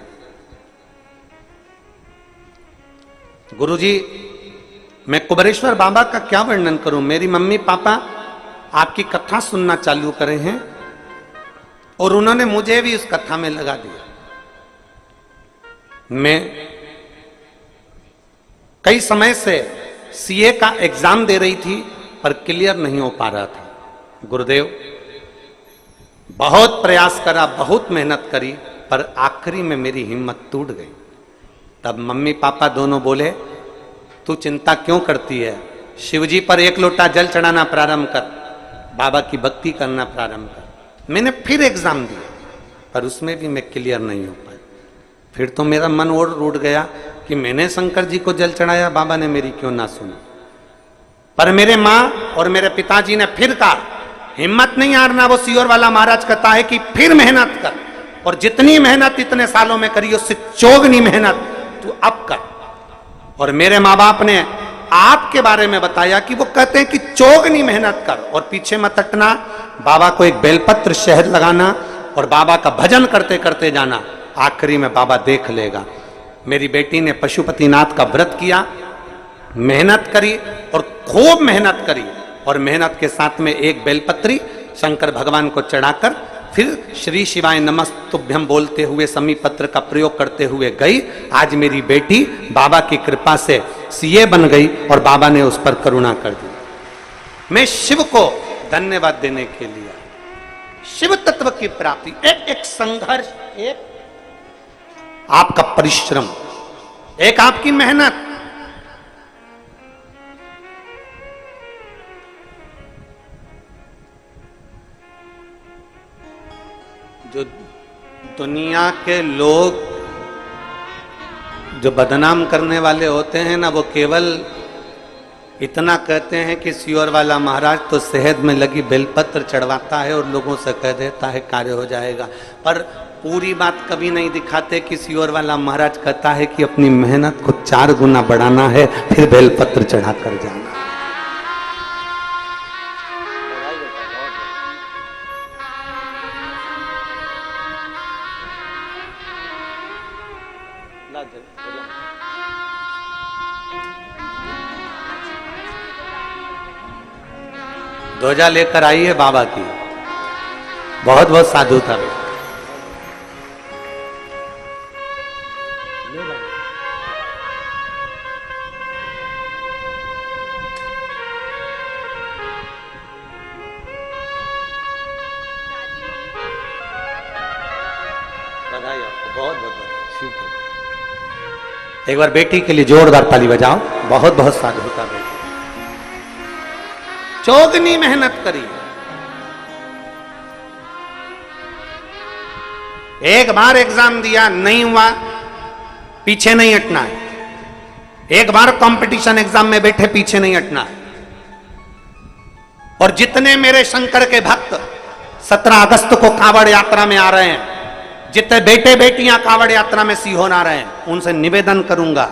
गुरुजी, मैं कुबेरेश्वर बाबा का क्या वर्णन करूं। मेरी मम्मी पापा आपकी कथा सुनना चालू करे हैं और उन्होंने मुझे भी उस कथा में लगा दिया। मैं कई समय से सीए का एग्जाम दे रही थी पर क्लियर नहीं हो पा रहा था। गुरुदेव, बहुत प्रयास करा, बहुत मेहनत करी, पर आखिरी में मेरी हिम्मत टूट गई। तब मम्मी पापा दोनों बोले, तू चिंता क्यों करती है, शिवजी पर एक लोटा जल चढ़ाना प्रारंभ कर, बाबा की भक्ति करना प्रारंभ कर। मैंने फिर एग्जाम दिया पर उसमें भी मैं क्लियर नहीं हो पाया। फिर तो मेरा मन और रूठ गया कि मैंने शंकर जी को जल चढ़ाया, बाबा ने मेरी क्यों ना सुनी। पर मेरे माँ और मेरे पिताजी ने फिर कहा, हिम्मत नहीं हारना। वो सीहोर वाला महाराज कहता है कि फिर मेहनत कर, और जितनी मेहनत इतने सालों में करी उससे चौगुनी मेहनत तू अब कर। और मेरे माँ बाप ने आपके बारे में बताया कि वो कहते हैं कि चौगुनी मेहनत कर और पीछे मत हटना, बाबा को एक बेलपत्र शहद लगाना और बाबा का भजन करते करते जाना, आखिरी में बाबा देख लेगा। मेरी बेटी ने पशुपतिनाथ का व्रत किया, मेहनत करी और खूब मेहनत करी, और मेहनत के साथ में एक बेलपत्री शंकर भगवान को चढ़ाकर फिर श्री शिवाय नमस्तुभ्यं बोलते हुए समीपत्र का प्रयोग करते हुए गई। आज मेरी बेटी बाबा की कृपा से सीए बन गई और बाबा ने उस पर करुणा कर दी। मैं शिव को धन्यवाद देने के लिए, शिव तत्व की प्राप्ति, एक संघर्ष, एक आपका परिश्रम, एक आपकी मेहनत, जो दुनिया के लोग जो बदनाम करने वाले होते हैं ना, वो केवल इतना कहते हैं कि सीहोर वाला महाराज तो शहद में लगी बेलपत्र चढ़वाता है और लोगों से कह देता है कार्य हो जाएगा, पर पूरी बात कभी नहीं दिखाते कि सीहोर वाला महाराज कहता है कि अपनी मेहनत को 4 गुना बढ़ाना है, फिर बेलपत्र चढ़ा कर जाना। ध्वजा लेकर आई है बाबा की, बहुत बहुत साधु था। बधाई आपको, बहुत बहुत बधाई। एक बार बेटी के लिए जोरदार ताली बजाओ। बहुत बहुत साधु था बेटी, चौगुनी मेहनत करी। एक बार एग्जाम दिया नहीं हुआ, पीछे नहीं हटना है। एक बार कंपटीशन एग्जाम में बैठे, पीछे नहीं हटना है। और जितने मेरे शंकर के भक्त 17 अगस्त को कांवड़ यात्रा में आ रहे हैं, जितने बेटे बेटियां कांवड़ यात्रा में सीहोर आ रहे हैं, उनसे निवेदन करूंगा,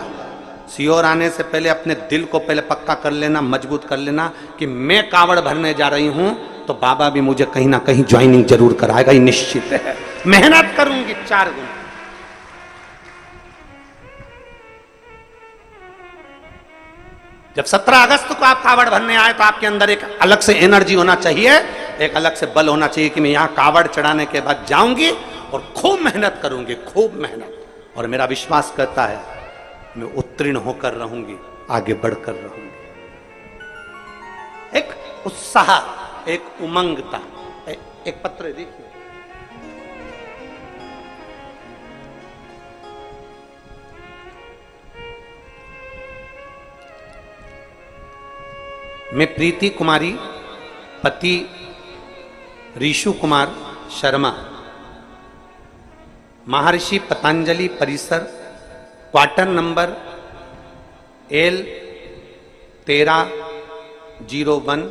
सीहोर आने से पहले अपने दिल को पहले पक्का कर लेना, मजबूत कर लेना कि मैं कांवड़ भरने जा रही हूं तो बाबा भी मुझे कहीं ना कहीं ज्वाइनिंग जरूर कराएगा, ये निश्चित है। मेहनत करूंगी 4 गुना। जब 17 अगस्त को आप कांवड़ भरने आए तो आपके अंदर एक अलग से एनर्जी होना चाहिए, एक अलग से बल होना चाहिए कि मैं यहां कांवड़ चढ़ाने के बाद जाऊंगी और खूब मेहनत करूंगी, खूब मेहनत। और मेरा विश्वास करता है मैं उत्तीर्ण होकर रहूंगी, आगे बढ़कर रहूंगी। एक उत्साह, एक उमंगता। एक पत्र देखिए, मैं प्रीति कुमारी पति ऋषु कुमार शर्मा, महर्षि पतंजलि परिसर, क्वार्टर नंबर L1301,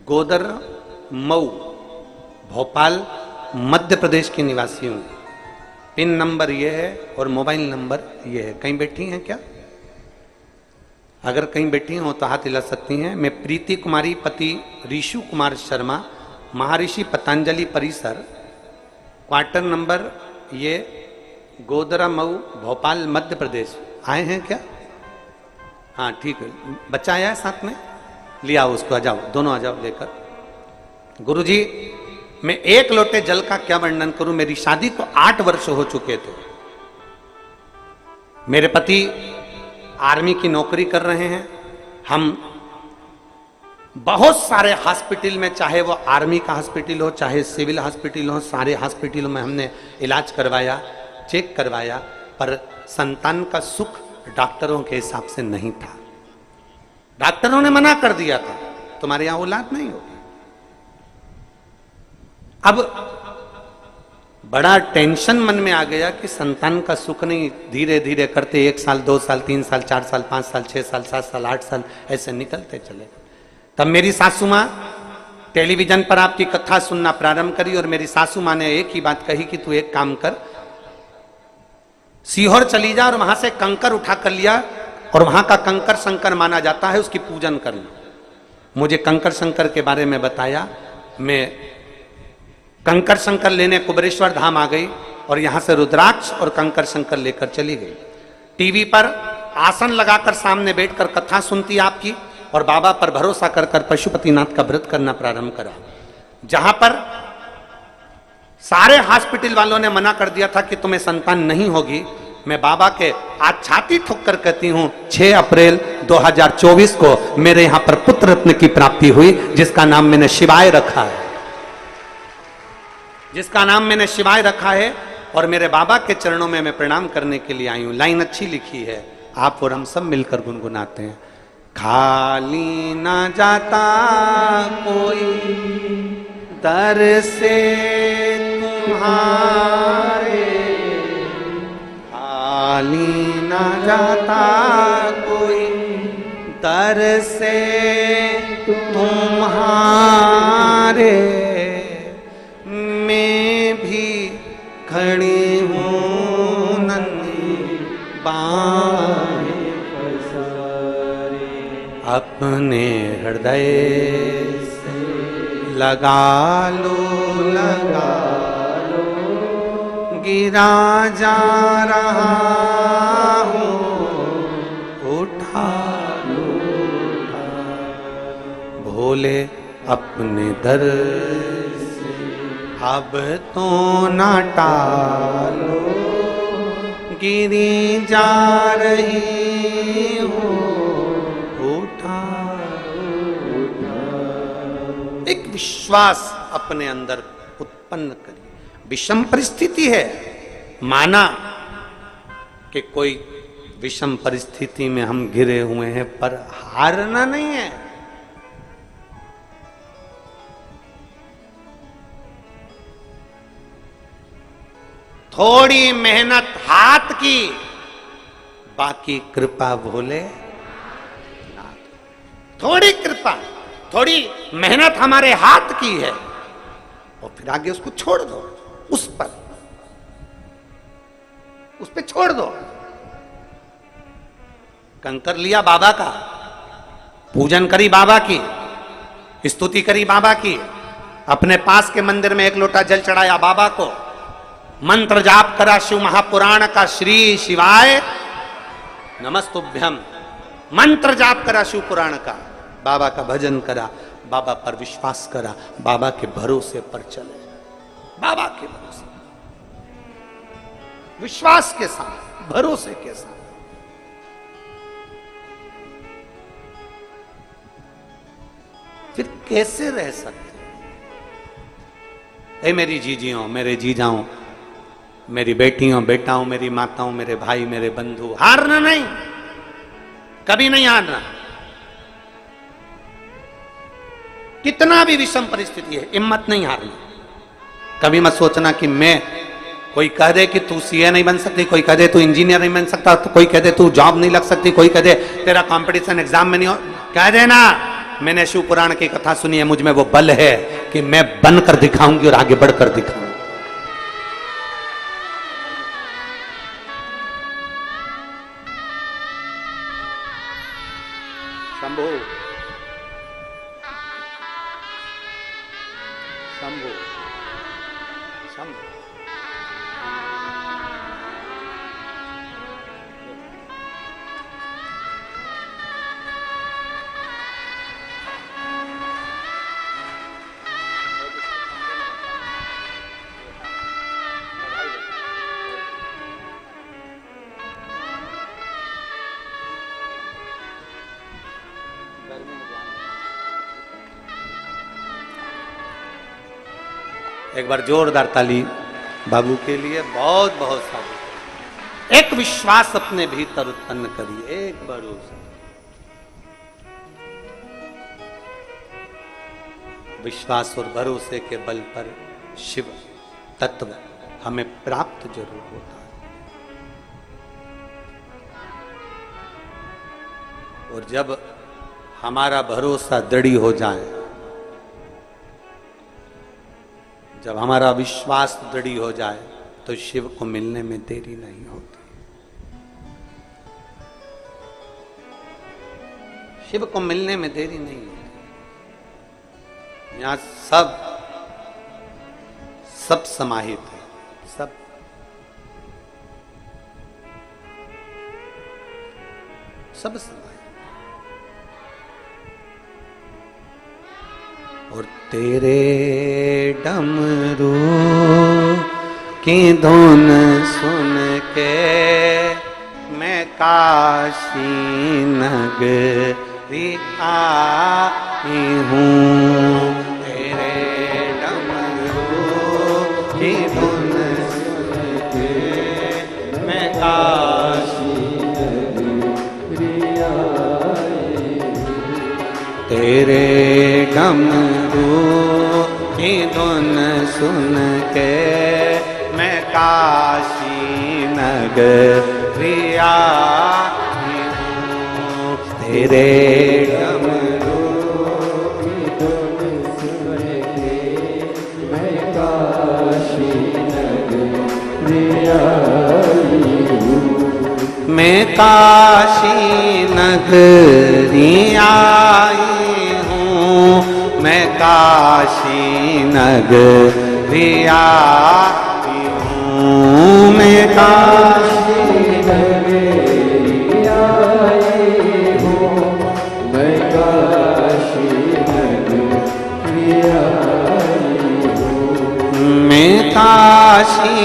गोदर मऊ, भोपाल, मध्य प्रदेश के निवासी हूं। पिन नंबर यह है और मोबाइल नंबर यह है। कहीं बैठी हैं क्या? अगर कहीं बैठी हो तो हाथ हिला सकती हैं। मैं प्रीति कुमारी पति ऋषु कुमार शर्मा, महर्षि पतंजलि परिसर, क्वार्टर नंबर ये गोदरा मऊ, भोपाल, मध्य प्रदेश। आए हैं क्या? हाँ ठीक है। बच्चा आया है साथ में? लिया उसको, आ जाओ, दोनों आ जाओ लेकर। गुरुजी, मैं 1 लोटे जल का क्या वर्णन करूं। मेरी शादी को 8 वर्ष हो चुके थे। मेरे पति आर्मी की नौकरी कर रहे हैं। हम बहुत सारे हॉस्पिटल में, चाहे वो आर्मी का हॉस्पिटल हो, चाहे सिविल हॉस्पिटल हो, सारे हॉस्पिटलों में हमने इलाज करवाया, चेक करवाया, पर संतान का सुख डॉक्टरों के हिसाब से नहीं था। डॉक्टरों ने मना कर दिया था, तुम्हारे यहां औलाद नहीं होगी। अब बड़ा टेंशन मन में आ गया कि संतान का सुख नहीं, धीरे धीरे करते 1 साल, 2 साल, 3 साल, 4 साल, 5 साल, 6 साल, 7 साल, 8 साल ऐसे निकलते चले। तब मेरी सासू माँ टेलीविजन पर आपकी कथा सुनना प्रारंभ करी और मेरी सासू माँ ने एक ही बात कही कि तू एक काम कर, सीहोर चली जा और वहां से कंकर उठा कर लिया, और वहां का कंकर शंकर माना जाता है, उसकी पूजन करना। मुझे कंकर शंकर के बारे में बताया। मैं कंकर शंकर लेने कुबरेश्वर धाम आ गई और यहां से रुद्राक्ष और कंकर शंकर लेकर चली गई। टीवी पर आसन लगाकर सामने बैठकर कथा सुनती आपकी, और बाबा पर भरोसा कर कर पशुपतिनाथ का व्रत करना प्रारंभ करा। जहां पर सारे हॉस्पिटल वालों ने मना कर दिया था कि तुम्हें संतान नहीं होगी, मैं बाबा के आज छाती ठोक कर कहती हूं 6 अप्रैल 2024 को मेरे यहां पर पुत्र रत्न की प्राप्ति हुई, जिसका नाम मैंने शिवाय रखा है, जिसका नाम मैंने शिवाय रखा है। और मेरे बाबा के चरणों में मैं प्रणाम करने के लिए आई हूं। लाइन अच्छी लिखी है, आप और हम सब मिलकर गुनगुनाते हैं। खाली ना जाता कोई दर से तुम्हारे, खाली ना जाता कोई दर से तुम्हारे, मैं भी खड़ी हूँ नन्ही बाहें पसारे, अपने हृदय से लगा लो, लगा लो, गिरा जा रहा हूँ, उठा लो, उठा लो। भोले अपने दर से अब तो ना टालो, गिरी जा रही हूँ, उठा लो, उठा लो। एक विश्वास अपने अंदर उत्पन्न करिए। विषम परिस्थिति है, माना कि कोई विषम परिस्थिति में हम घिरे हुए हैं, पर हारना नहीं है। थोड़ी मेहनत हाथ की, बाकी कृपा भोले। थोड़ी कृपा, थोड़ी मेहनत हमारे हाथ की है, और फिर आगे उसको छोड़ दो, उस पे छोड़ दो। कंकर लिया बाबा का, पूजन करी बाबा की, स्तुति करी बाबा की, अपने पास के मंदिर में एक लोटा जल चढ़ाया बाबा को, मंत्र जाप करा शिव महापुराण का, श्री शिवाय नमस्तुभ्यम, मंत्र जाप करा शिव पुराण का, बाबा का भजन करा, बाबा पर विश्वास करा, बाबा के भरोसे पर चले, बाबा के भरोसे, विश्वास के साथ, भरोसे के साथ। फिर कैसे रह सकते? ए मेरी जीजियों, मेरे जीजाओं, मेरी बेटियों, बेटाओं, मेरी माताओं, मेरे भाई, मेरे बंधु, हारना नहीं, कभी नहीं हारना। कितना भी विषम परिस्थिति है, हिम्मत नहीं हारना। कभी मत सोचना कि मैं, कोई कह दे कि तू सीए नहीं बन सकती, कोई कह दे तू इंजीनियर नहीं बन सकता, तो कोई कह दे तू जॉब नहीं लग सकती, कोई कह दे तेरा कंपटीशन एग्जाम में नहीं हो, कह देना मैंने शिव पुराण की कथा सुनी है, मुझ में वो बल है कि मैं बनकर दिखाऊंगी और आगे बढ़कर दिखाऊंगी। शंभू शंभू शंभू, एक बार जोरदार ताली बाबू के लिए, बहुत बहुत सारी। एक विश्वास अपने भीतर उत्पन्न करिए, एक भरोसा, विश्वास और भरोसे के बल पर शिव तत्व हमें प्राप्त जरूर होता है। और जब हमारा भरोसा दृढ़ हो जाए, जब हमारा विश्वास दृढ़ हो जाए, तो शिव को मिलने में देरी नहीं होती। शिव को मिलने में देरी नहीं होती। यहां सब समाहित है, सब समाहित। और तेरे डमरू की धुन सुन के मैं काशी नगरी आई हूँ। तेरे डमरू की धुन सुन के मैं काशी नगरी आई हूँ। तेरे डमरू की धुन सुन के मैं काशी नगरी आई हूँ। तेरे डमरू की धुन सुन के मैं काशी नगरी आई हूँ। मैं काशी नगरी आई हूँ। मैं काशी नगरी आई हूँ। मैं काशी नगरी आई हूँ। मैं काशी नगरी आई हूँ। मैं काशी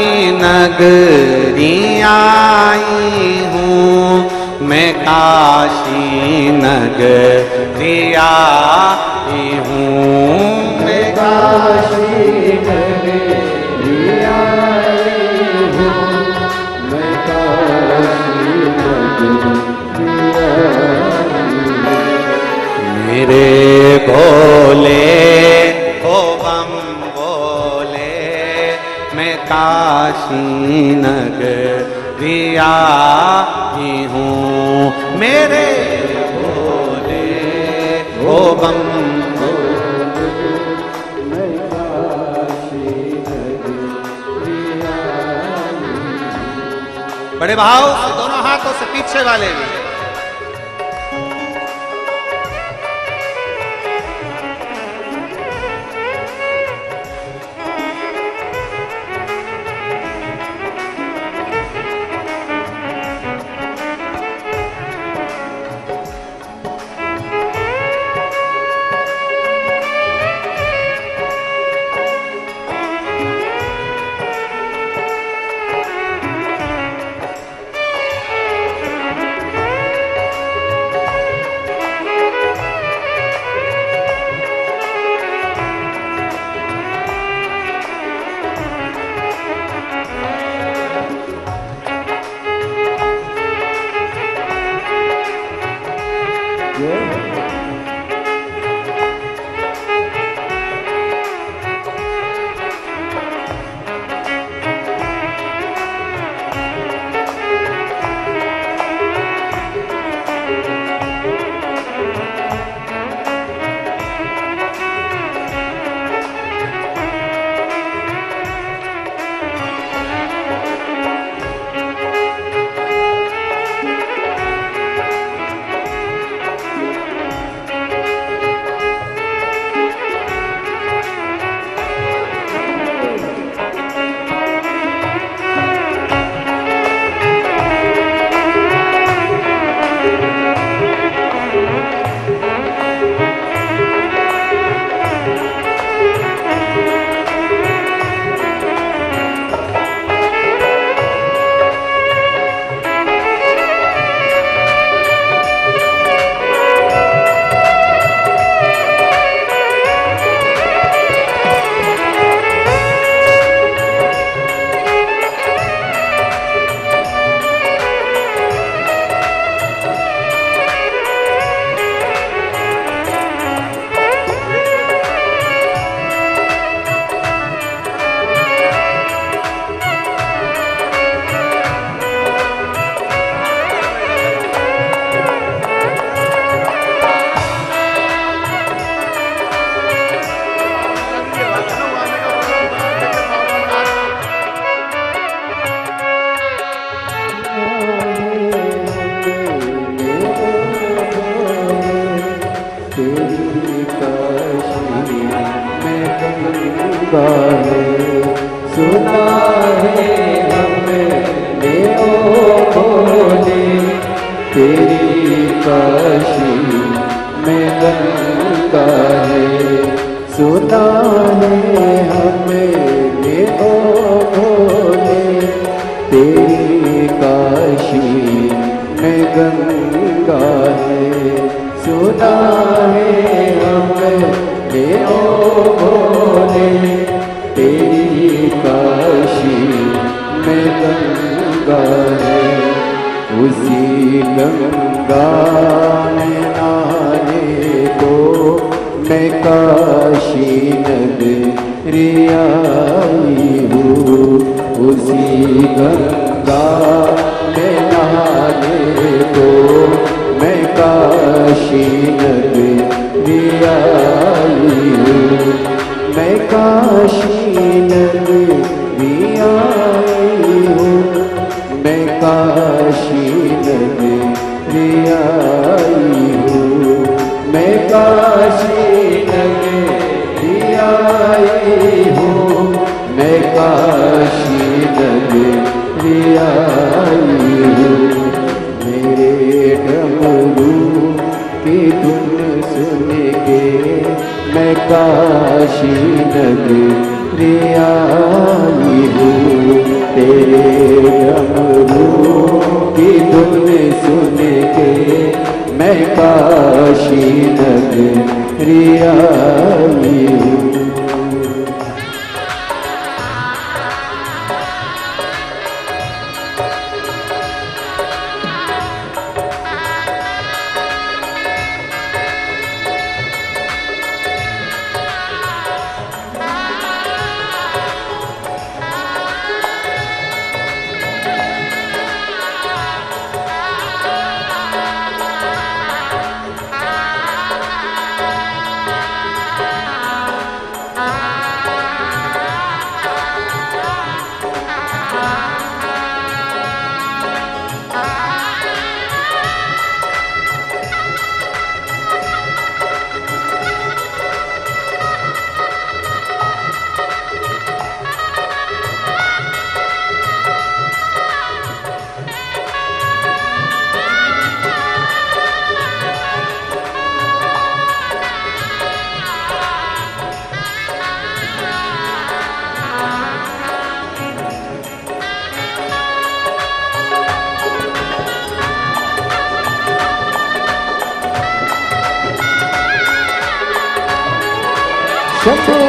नगरी आई हूँ। मैं काशी नगरी आई हूँ। मैं काशी नगरी आई हूँ। मैं काशी नगरी आई हूँ। मेरे भोले ओ बम भोले, मैं काशी नगरिया ही हूँ मेरे भोले ओ बम। बड़े भाव से दोनों हाथों से पीछे वाले भी। सुना है हमने ओ भोले तेरी काशी में गंगा है। सुना है हमने ओ भोले तेरी काशी में गंगा है। सुना है हमने ओ भोले तेरी काशी में गंगा है। उसी गंगा में नहाने को मैं काशी नगरी आई हूँ। उसी गंगा में नहाने को मैं काशी नगरी आई हूँ। मैं काशी नगरी आई हूँ। मैं काशी नगरी आई हूँ। मैं काशी नगरी आई हूँ। मैं काशी नगरी आई हूँ। मेरे डमरू की धुन सुन के मैं काशी नगरी आई हूँ। तेरे डमरू की धुन सुन के मैं काशी नगरी आई हूँ। शंभू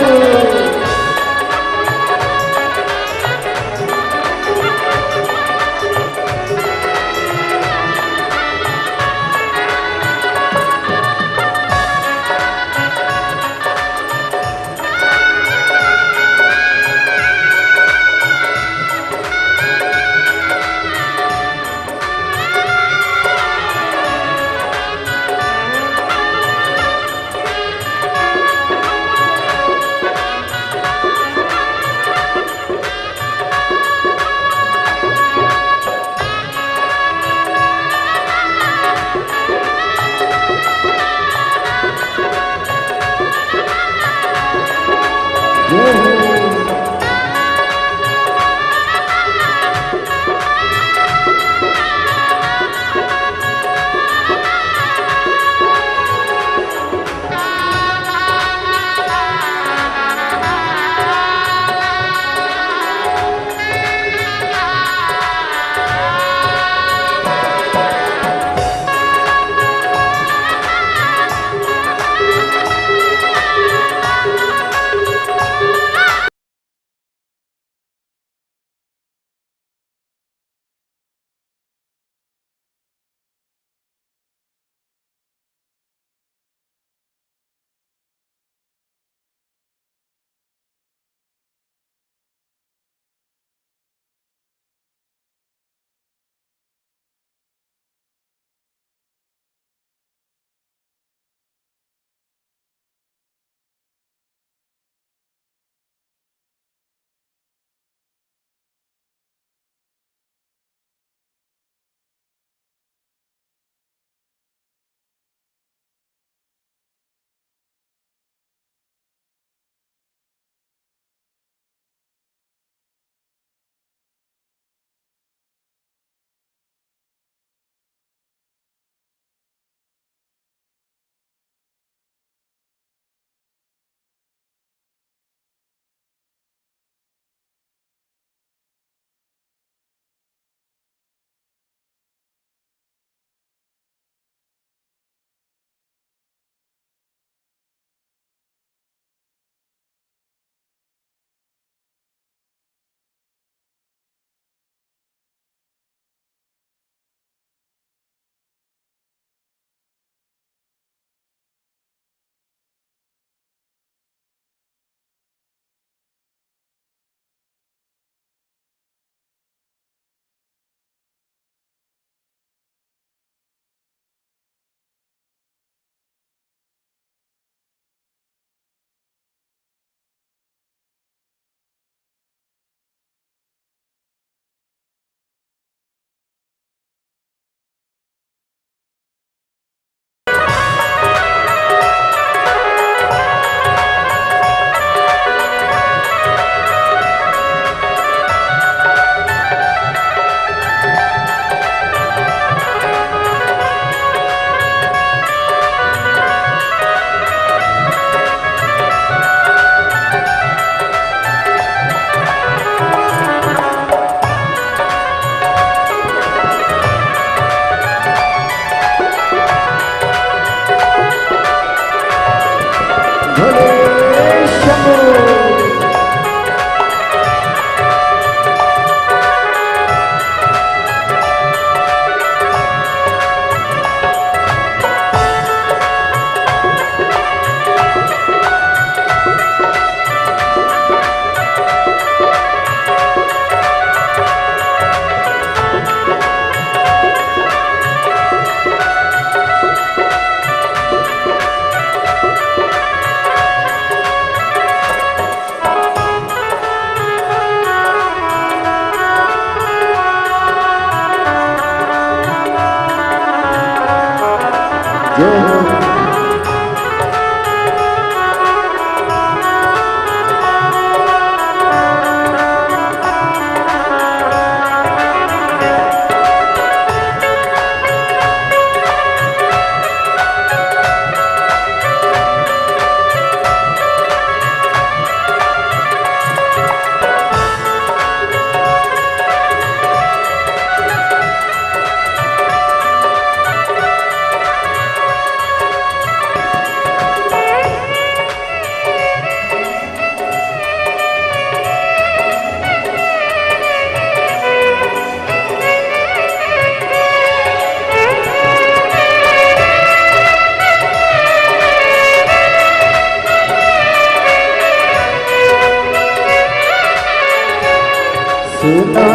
सुना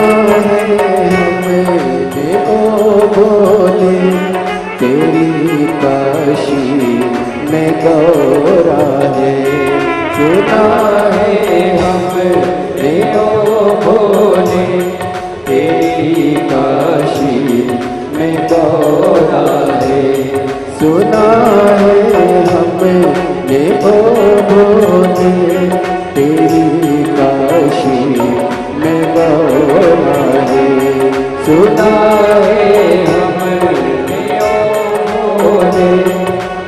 है हमने ओ भोले तेरी काशी में गौरा है। सुना है हमने ओ भोले तेरी काशी में गौरा है। सुना है हमने ओ भोले तेरी काशी में गौरा है। सुना है हमने ओ भोले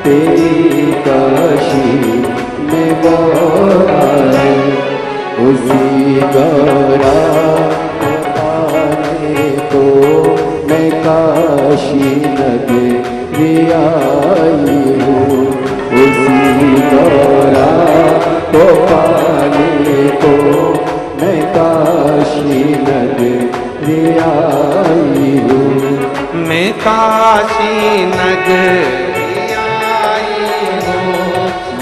तेरी काशी में गौरा है। उसी गौरा पाने को मैं काशी नगरी आई हूँ। उसी गौरा को पाने को मैं काशी नगरी आई हूँ। मैं काशी नगरी आई हूँ।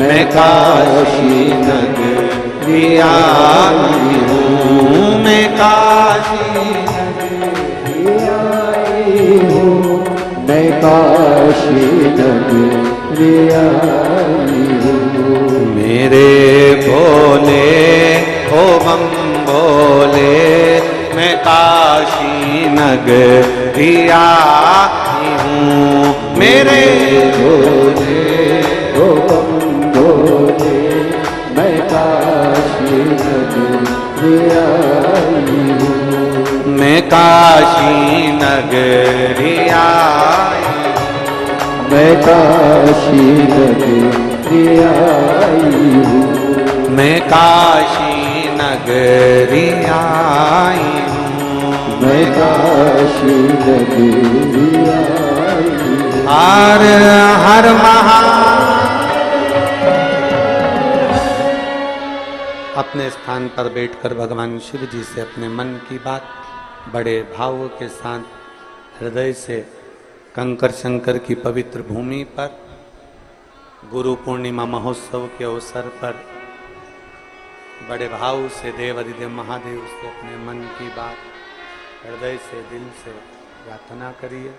मैं काशी नगरी आई हूँ। मैं काशी नगरी आई हूँ। मैं काशी नगरी आई हूँ। मेरे भोले ओ बम भोले मैं काशी नगरी आई हूँ। मेरे भोले ओ बम भोले मैं काशी नगरी आई हूँ। मैं काशी नगरी आई हूँ। मैं काशी नगरी आई हूँ। मैं काशी नगरी आई हूँ। मैं काशी नगरी आई हूँ। हर हर महा अपने स्थान पर बैठकर भगवान शिव जी से अपने मन की बात बड़े भाव के साथ हृदय से कंकर शंकर की पवित्र भूमि पर गुरु पूर्णिमा महोत्सव के अवसर पर बड़े भाव से देव अधिदेव महादेव से अपने मन की बात हृदय से दिल से प्रार्थना करिए।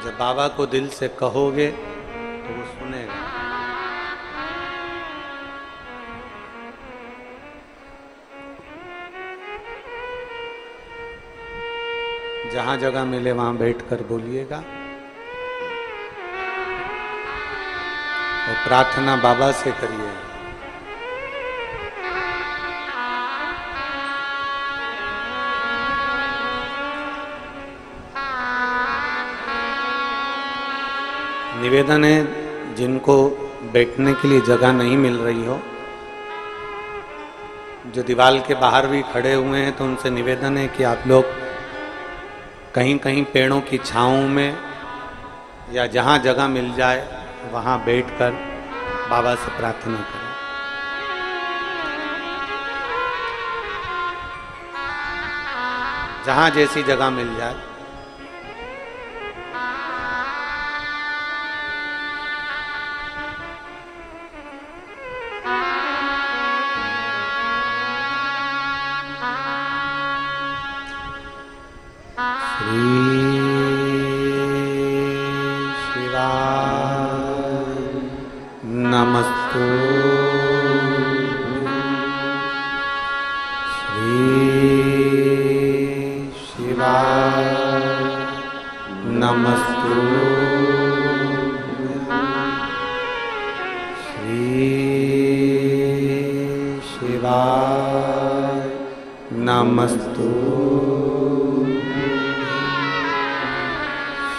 जब बाबा को दिल से कहोगे तो वो सुनेगा। जहां जगह मिले वहां बैठकर बोलिएगा और प्रार्थना बाबा से करिए। निवेदन है जिनको बैठने के लिए जगह नहीं मिल रही हो, जो दीवार के बाहर भी खड़े हुए हैं, तो उनसे निवेदन है कि आप लोग कहीं कहीं पेड़ों की छांव में या जहां जगह मिल जाए वहां बैठकर बाबा से प्रार्थना करें। जहां जैसी जगह मिल जाए। नमस्तु श्री शिवाय नमस्तु श्री शिवाय नमस्तु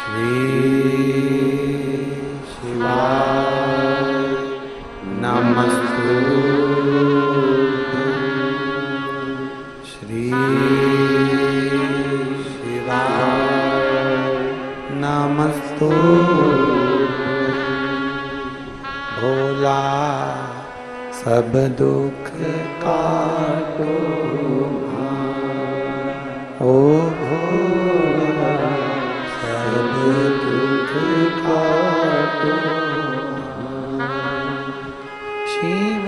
श्री शिवाय नमस्तु श्री शिवाय नमस्तु भोला सब दुख काटो ओ भोला सब दुख काटो शिव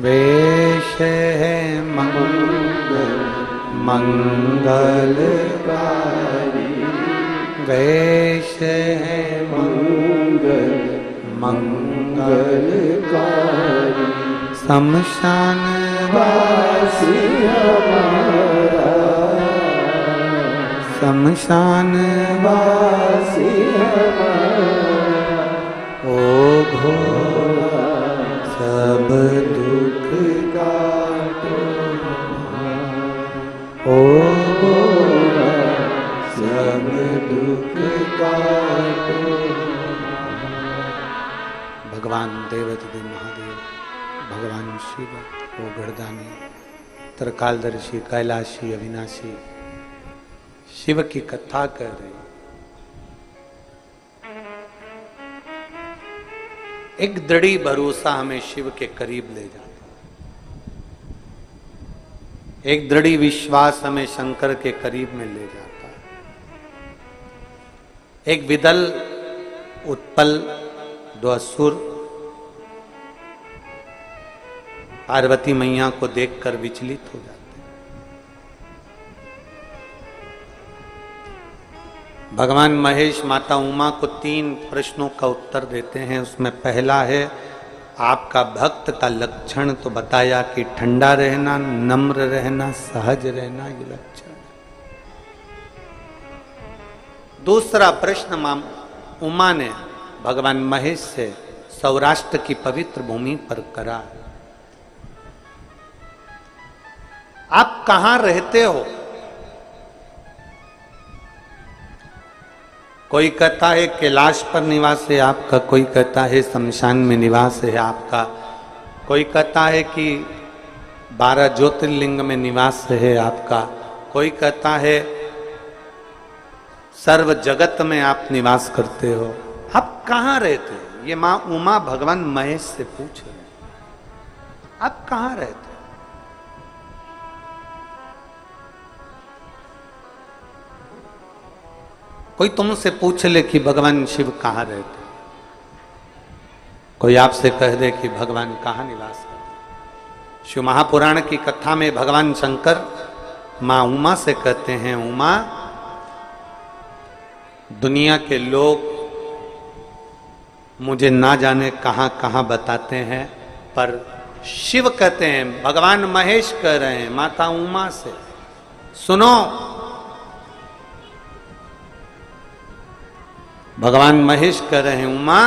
वेश है मंगलकारी, वेश है मंगलकारी, शमशान वासी हमारा, शमशान वासी हमारा, ओ घोड़ा सब दुख काटो, ओ घोड़ा सब दुख काटो। भगवान देवदेव महादेव, भगवान शिव, वो गर्दानी, त्रिकालदर्शी, कैलाशी, अविनाशी, शिव की कथा कर रहे। एक दृढ़ी भरोसा हमें शिव के करीब ले जाता, एक दृढ़ी विश्वास हमें शंकर के करीब में ले जाता है। एक विदल, उत्पल, दो असुर पार्वती मैया को देखकर विचलित हो जाते हैं। भगवान महेश माता उमा को 3 प्रश्नों का उत्तर देते हैं। उसमें पहला है, आपका भक्त का लक्षण तो बताया कि ठंडा रहना, नम्र रहना, सहज रहना, ये लक्षण। दूसरा प्रश्न उमा ने भगवान महेश से सौराष्ट्र की पवित्र भूमि पर करा, आप कहां रहते हो? कोई कहता है कैलाश पर निवास है आपका, कोई कहता है शमशान में निवास है आपका, कोई कहता है कि 12 ज्योतिर्लिंग में निवास है आपका, कोई कहता है सर्व जगत में आप निवास करते हो। आप कहां रहते हो? ये मां उमा भगवान महेश से पूछ रहे हैं, आप कहां रहते हो? कोई तुमसे पूछ ले कि भगवान शिव कहां रहते, कोई आपसे कह दे कि भगवान कहां निवास करते। शिव महापुराण की कथा में भगवान शंकर मां उमा से कहते हैं, उमा, दुनिया के लोग मुझे ना जाने कहां कहां बताते हैं, पर शिव कहते हैं, भगवान महेश कह रहे हैं माता उमा से, सुनो, भगवान महेश कह रहे हैं, उमा,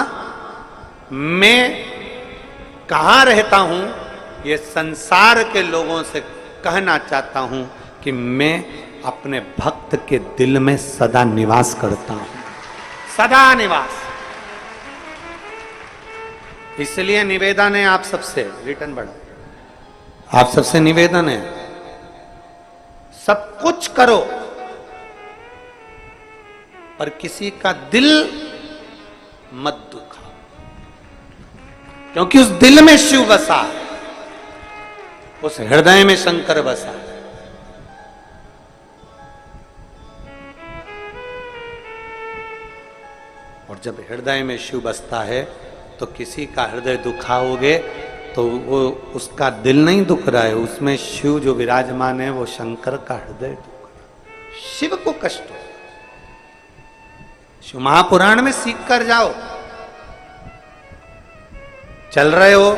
मैं कहां रहता हूं ये संसार के लोगों से कहना चाहता हूं कि मैं अपने भक्त के दिल में सदा निवास करता हूं, सदा निवास। इसलिए निवेदन है आप सबसे, रिटर्न बढ़ा, आप सबसे निवेदन है, सब कुछ करो पर किसी का दिल मत दुखाओ, क्योंकि उस दिल में शिव बसा, उस हृदय में शंकर बसा। और जब हृदय में शिव बसता है तो किसी का हृदय दुखाओगे तो वो उसका दिल नहीं दुख रहा है, उसमें शिव जो विराजमान है वो शंकर का हृदय दुख रहा है, शिव को कष्ट हो। शिव महापुराण में सीख कर जाओ, चल रहे हो,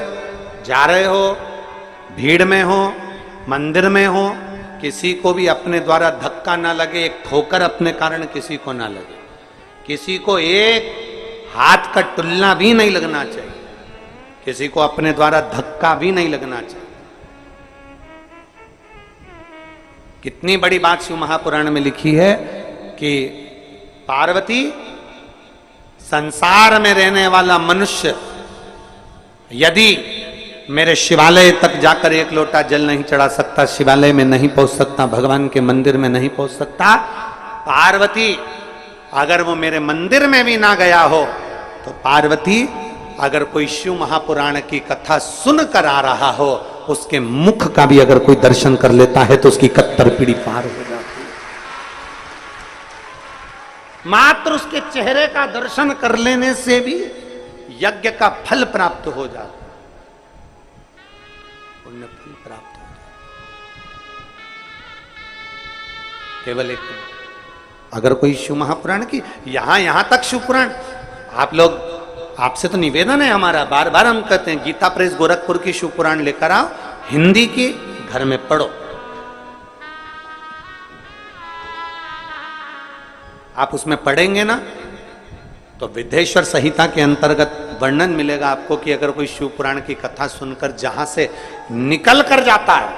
जा रहे हो, भीड़ में हो, मंदिर में हो, किसी को भी अपने द्वारा धक्का ना लगे, एक ठोकर अपने कारण किसी को ना लगे, किसी को एक हाथ का टुल्ला भी नहीं लगना चाहिए, किसी को अपने द्वारा धक्का भी नहीं लगना चाहिए। कितनी बड़ी बात शिव महापुराण में लिखी है कि पार्वती, संसार में रहने वाला मनुष्य यदि मेरे शिवालय तक जाकर एक लोटा जल नहीं चढ़ा सकता, शिवालय में नहीं पहुंच सकता, भगवान के मंदिर में नहीं पहुंच सकता, पार्वती अगर वो मेरे मंदिर में भी ना गया हो तो पार्वती अगर कोई शिव महापुराण की कथा सुन कर आ रहा हो, उसके मुख का भी अगर कोई दर्शन कर लेता है तो उसकी कत्तर पीढ़ी पार हो जाती है। मात्र उसके चेहरे का दर्शन कर लेने से भी यज्ञ का फल प्राप्त हो जाए, पुण्य फल प्राप्त हो जाए। केवल एक, अगर कोई शिव महापुराण की, यहां तक शिव पुराण, आप लोग, आपसे तो निवेदन है हमारा, बार बार हम कहते हैं, गीता प्रेस गोरखपुर की शिव पुराण लेकर आओ, हिंदी की, घर में पढ़ो। आप उसमें पढ़ेंगे ना तो विद्येश्वर संहिता के अंतर्गत वर्णन मिलेगा आपको कि अगर कोई शिव पुराण की कथा सुनकर जहां से निकल कर जाता है,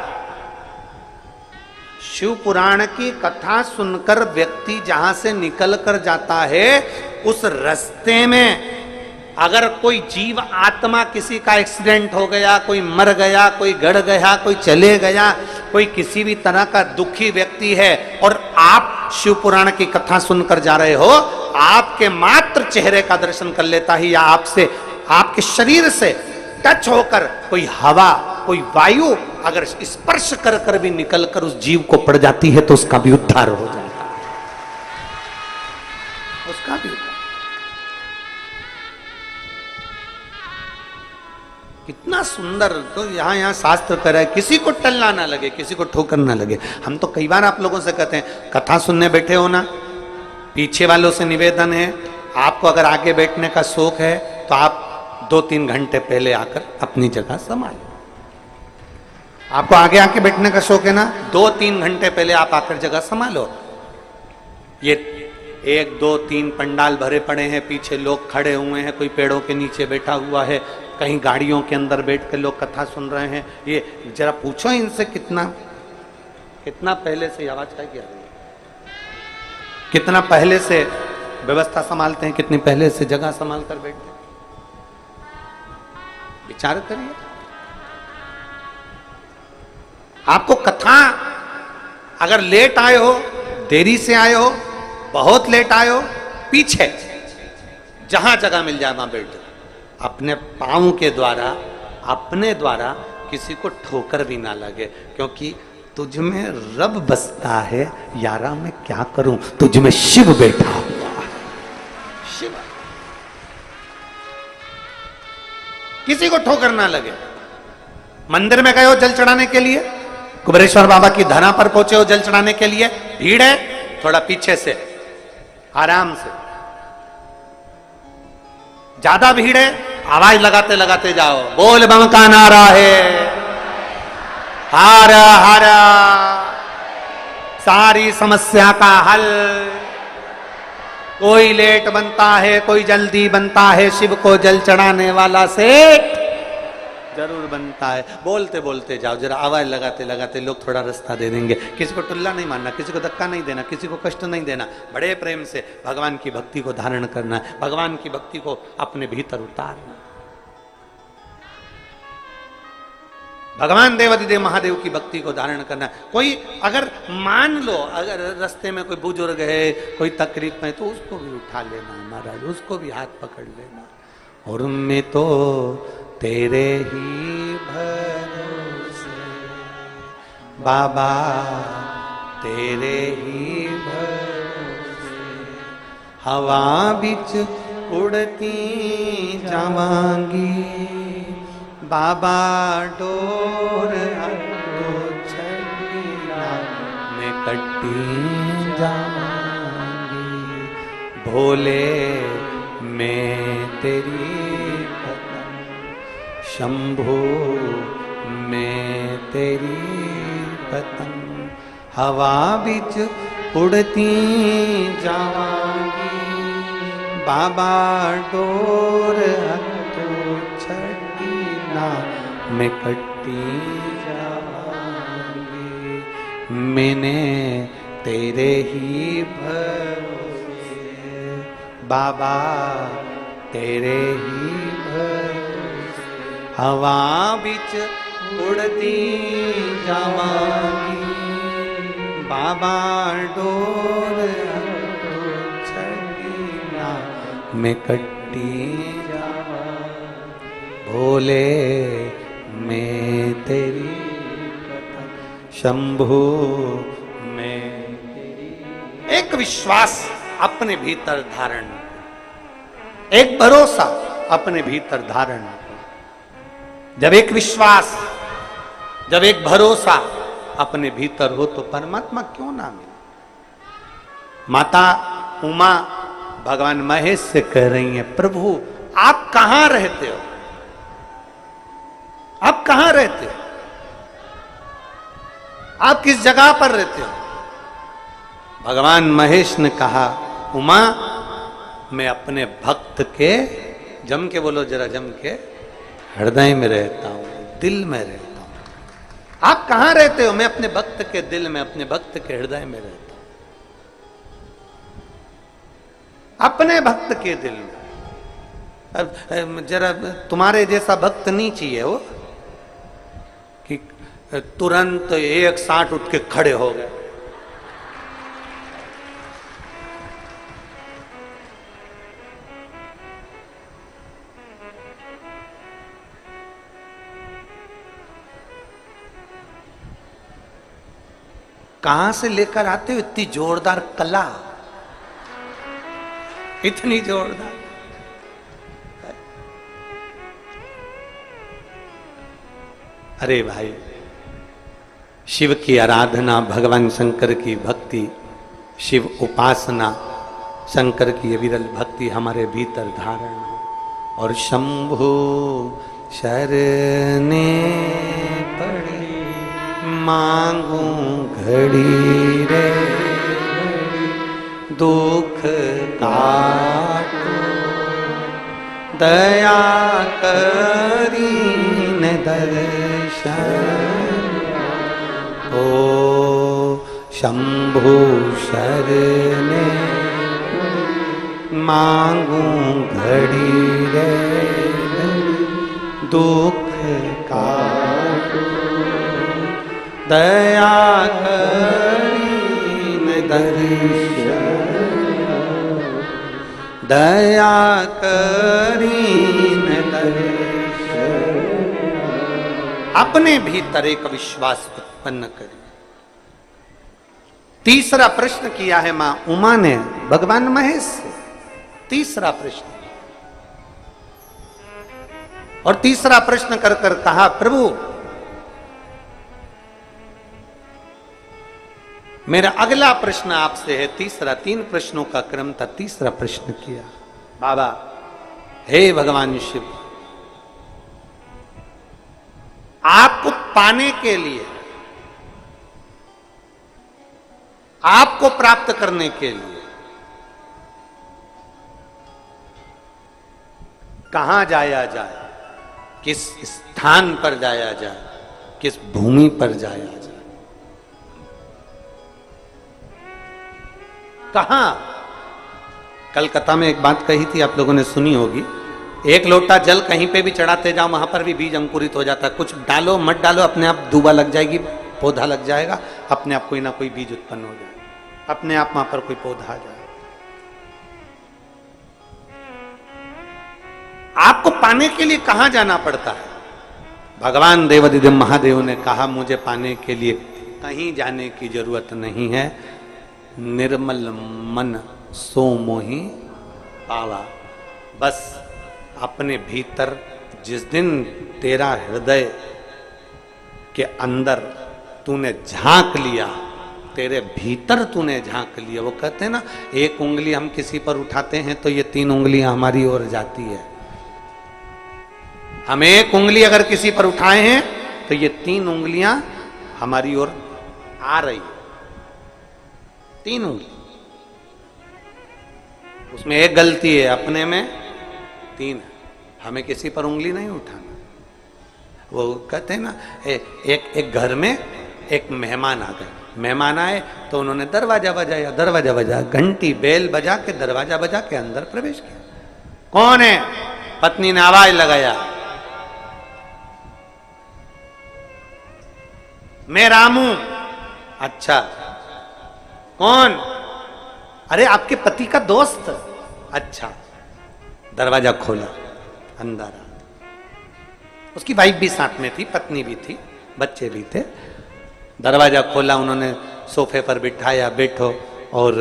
शिव पुराण की कथा सुनकर व्यक्ति जहां से निकल कर जाता है, उस रास्ते में अगर कोई जीव आत्मा, किसी का एक्सीडेंट हो गया, कोई मर गया, कोई गड़ गया, कोई चले गया, कोई किसी भी तरह का दुखी व्यक्ति है, और आप शिव पुराण की कथा सुनकर जा रहे हो, आपके मात्र चेहरे का दर्शन कर लेता ही, या आपसे, आपके शरीर से टच होकर कोई हवा, कोई वायु अगर स्पर्श कर कर भी निकल कर उस जीव को पड़ जाती है, तो उसका भी उद्धार हो जाता है, उसका भी उद्धार। कितना सुंदर। तो यहां शास्त्र कर रहा है, किसी को टलना ना लगे, किसी को ठोकर ना लगे। हम तो कई बार आप लोगों से कहते हैं, कथा सुनने बैठे हो ना, पीछे वालों से निवेदन है, आपको अगर आगे बैठने का शौक है तो आप 2-3 घंटे पहले आकर अपनी जगह संभालो। आपको आगे आके बैठने का शौक है ना, 2-3 घंटे पहले आप आकर जगह संभालो। ये 1-2-3 पंडाल भरे पड़े हैं, पीछे लोग खड़े हुए हैं, कोई पेड़ों के नीचे बैठा हुआ है, कहीं गाड़ियों के अंदर बैठ कर लोग कथा सुन रहे हैं। ये जरा पूछो इनसे, कितना पहले से आवाज क्या किया, कितना पहले से व्यवस्था संभालते हैं, कितनी पहले से जगह संभाल कर बैठते हैं। विचार करिए। आपको कथा अगर लेट आए हो, देरी से आए हो, बहुत लेट आए हो, पीछे जहां जगह मिल जाए वहां बैठ जाओ। अपने पांव के द्वारा, अपने द्वारा किसी को ठोकर भी ना लगे, क्योंकि तुझ में रब बसता है, यारा मैं क्या करूं, तुझ में शिव बैठा हुआ है, शिव। किसी को ठोकर ना लगे। मंदिर में गए हो जल चढ़ाने के लिए, कुबेरेश्वर बाबा की धरा पर पहुंचे हो जल चढ़ाने के लिए, भीड़ है, थोड़ा पीछे से आराम से। ज्यादा भीड़ है, आवाज लगाते लगाते जाओ, बोल बम का नारा है, हर हर सारी समस्या का हल। कोई लेट बनता है, कोई जल्दी बनता है, शिव को जल चढ़ाने वाला सेठ जरूर बनता है। बोलते बोलते जाओ, जरा आवाज लगाते लगाते लोग थोड़ा रास्ता दे देंगे। किसी को टुल्ला नहीं मारना, किसी को धक्का नहीं देना, किसी को कष्ट नहीं देना, बड़े प्रेम से भगवान की भक्ति को धारण करना है, भगवान की भक्ति को अपने भीतर उतारना। भगवान देवाधिदेव महादेव की भक्ति को धारण करना। कोई अगर मान लो, अगर रास्ते में कोई बुजुर्ग है, कोई तकलीफ में, तो उसको भी उठा लेना महाराज, उसको भी हाथ पकड़ लेना। और मैं तो तेरे ही भरोसे बाबा, तेरे ही भरोसे हवा बिच उड़ती जावांगी बाबा, डोर में कट्टी जावांगी। भोले मैं तेरी शंभो मैं तेरी पतंग, हवा बिच उड़ती जावांगी बाबा, डोर हथों छड़ी ना मैं कट्टी जावांगी। मैंने तेरे ही भरोसे बाबा, तेरे ही भरोसे हवा बिच उड़ती जावांगी बाबा, डोर छड़ी ना मैं कट्टी जावांगी। भोले मैं तेरी शंभु मैं तेरी। एक विश्वास अपने भीतर धारण, एक भरोसा अपने भीतर धारण करो। जब एक विश्वास, जब एक भरोसा अपने भीतर हो तो परमात्मा क्यों ना मिले। माता उमा भगवान महेश से कह रही हैं, प्रभु आप कहां रहते हो, आप कहां रहते हो, आप किस जगह पर रहते हो। भगवान महेश ने कहा, उमा मैं अपने भक्त के, जम के बोलो जरा, जम के, हृदय में रहता हूं, दिल में रहता हूं। आप कहां रहते हो? मैं अपने भक्त के दिल में, अपने भक्त के हृदय में रहता हूं, अपने भक्त के दिल में। अब जरा तुम्हारे जैसा भक्त नहीं चाहिए वो कि तुरंत 160 उठ के खड़े हो गए। कहां से लेकर आते हो इतनी जोरदार कला, इतनी जोरदार। अरे भाई, शिव की आराधना, भगवान शंकर की भक्ति, शिव उपासना, शंकर की विरल भक्ति हमारे भीतर धारण हो। और शंभु शरणे पड़ी मांगू घड़ी रे, दुख काटो दया करीन दर्शन। ओ शंभु शरणे मांगू घड़ी रे, दुख काटो दया करीन दर्शन, दया करीन दर्शन। अपने भीतर एक विश्वास उत्पन्न करिए। तीसरा प्रश्न किया है मां उमा ने भगवान महेश से, तीसरा प्रश्न। और तीसरा प्रश्न कर कर कहा, प्रभु मेरा अगला प्रश्न आपसे है, तीसरा, 3 प्रश्नों का क्रम था, तीसरा प्रश्न किया, बाबा हे भगवान शिव, आपको पाने के लिए, आपको प्राप्त करने के लिए कहां जाया जाए, किस स्थान पर जाया जाए, किस भूमि पर जाया जाए, कहां। कलकत्ता में एक बात कही थी, आप लोगों ने सुनी होगी, एक लोटा जल कहीं पे भी चढ़ाते जाओ, वहां पर भी बीज अंकुरित हो जाता है। कुछ डालो मत डालो, अपने आप दूबा लग जाएगी, पौधा लग जाएगा, अपने आप कोई ना कोई बीज उत्पन्न हो जाएगा, अपने आप वहां पर कोई पौधा आ जाएगा। आपको पाने के लिए कहां जाना पड़ता है? भगवान देवादिदेव महादेव ने कहा, मुझे पाने के लिए कहीं जाने की जरूरत नहीं है, निर्मल मन सो मोहि पावा। बस अपने भीतर जिस दिन तेरा हृदय के अंदर तूने झांक लिया, तेरे भीतर तूने झांक लिया, वो कहते हैं ना, एक उंगली हम किसी पर उठाते हैं तो ये 3 उंगलियां हमारी ओर जाती है। हम एक उंगली अगर किसी पर उठाए हैं तो ये 3 उंगलियां हमारी ओर आ रही है, 3 उंगली। उसमें एक गलती है, अपने में 3 है, हमें किसी पर उंगली नहीं उठाना। वो कहते हैं ना, एक घर में एक मेहमान आ गए, मेहमान आए तो उन्होंने दरवाजा बजाया, दरवाजा बजा, घंटी बेल बजा के दरवाजा बजा के अंदर प्रवेश किया। कौन है? पत्नी ने आवाज लगाया, मैं रामू। अच्छा, कौन? अरे आपके पति का दोस्त। अच्छा, दरवाजा खोला, अंदर आ। उसकी वाइफ भी साथ में थी, पत्नी भी थी, बच्चे भी थे। दरवाजा खोला, उन्होंने सोफे पर बिठाया, बैठो, और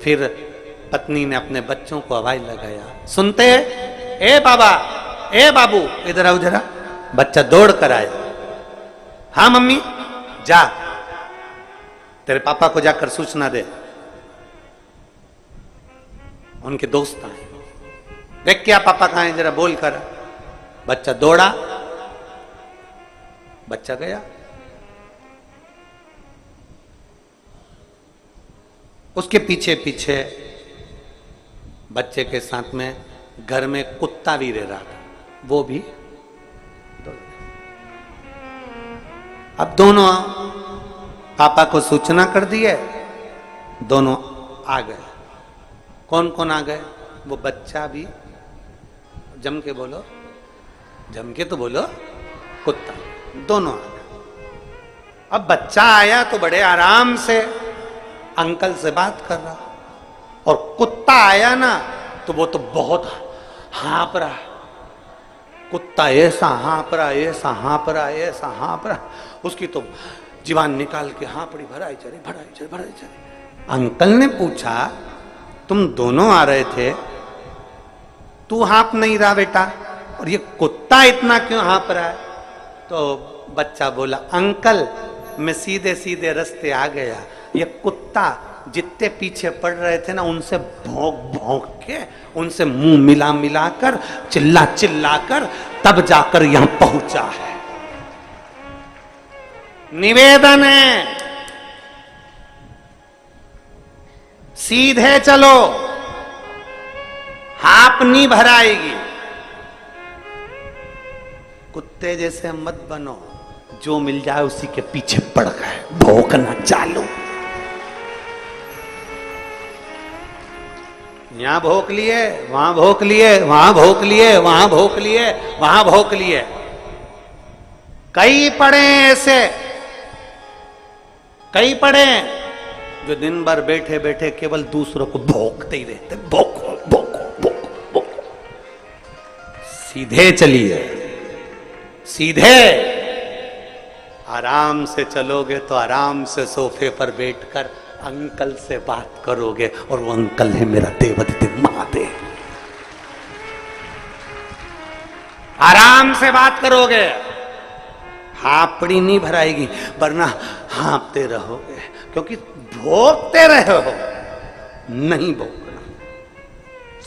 फिर पत्नी ने अपने बच्चों को आवाज लगाया, सुनते हैं? ए बाबा, ए बाबू, इधर आओ जरा। बच्चा दौड़ कर आया। हाँ मम्मी, जा तेरे पापा को जाकर सूचना दे, उनके दोस्त आए। देख क्या पापा कहां है, जरा बोल कर। बच्चा दौड़ा, बच्चा गया। उसके पीछे पीछे बच्चे के साथ में घर में कुत्ता भी रह रहा था, वो भी। अब दोनों पापा को सूचना कर दी है, दोनों आ गए। कौन कौन आ गए? वो बच्चा भी, जम के बोलो, जम के तो बोलो, कुत्ता, दोनों आ गए। अब बच्चा आया तो बड़े आराम से अंकल से बात कर रहा, और कुत्ता आया ना तो वो तो बहुत हाँप रहा। कुत्ता ऐसा हाँप रहा, ऐसा हाँप रहा, ऐसा हाँप रहा, उसकी तो जीवान निकाल के हाँपड़ी भराई चले, भराई चले, भराई चले। अंकल ने पूछा, तुम दोनों आ रहे थे, तू हाँप नहीं रहा बेटा, और ये कुत्ता इतना क्यों हाँप रहा है? तो बच्चा बोला, अंकल मैं सीधे सीधे रास्ते आ गया, ये कुत्ता जितने पीछे पड़ रहे थे ना, उनसे भौंक भौंक के, उनसे मुंह मिला मिला कर, चिल्ला चिल्ला कर, तब जाकर यहां पहुंचा है। निवेदन है, सीधे चलो, हाथ नहीं भराएगी। कुत्ते जैसे मत बनो, जो मिल जाए उसी के पीछे पड़ गए, भौंकना चालू। यहां भौंक लिए, वहां भौंक लिए, वहां भौंक लिए, वहां भौंक लिए, वहां भौंक लिए। कई पड़े ऐसे, कई पड़े जो दिन भर बैठे बैठे केवल दूसरों को भौंकते ही रहते, भौंको भौंको भौंको भौंको। सीधे चलिए, सीधे। आराम से चलोगे तो आराम से सोफे पर बैठकर अंकल से बात करोगे, और वो अंकल है मेरा देवाधिदेव महादेव। आराम से बात करोगे, हापड़ी नहीं भराएगी, वरना हाँपते रहोगे, क्योंकि भोगते रहे हो। नहीं भोगना,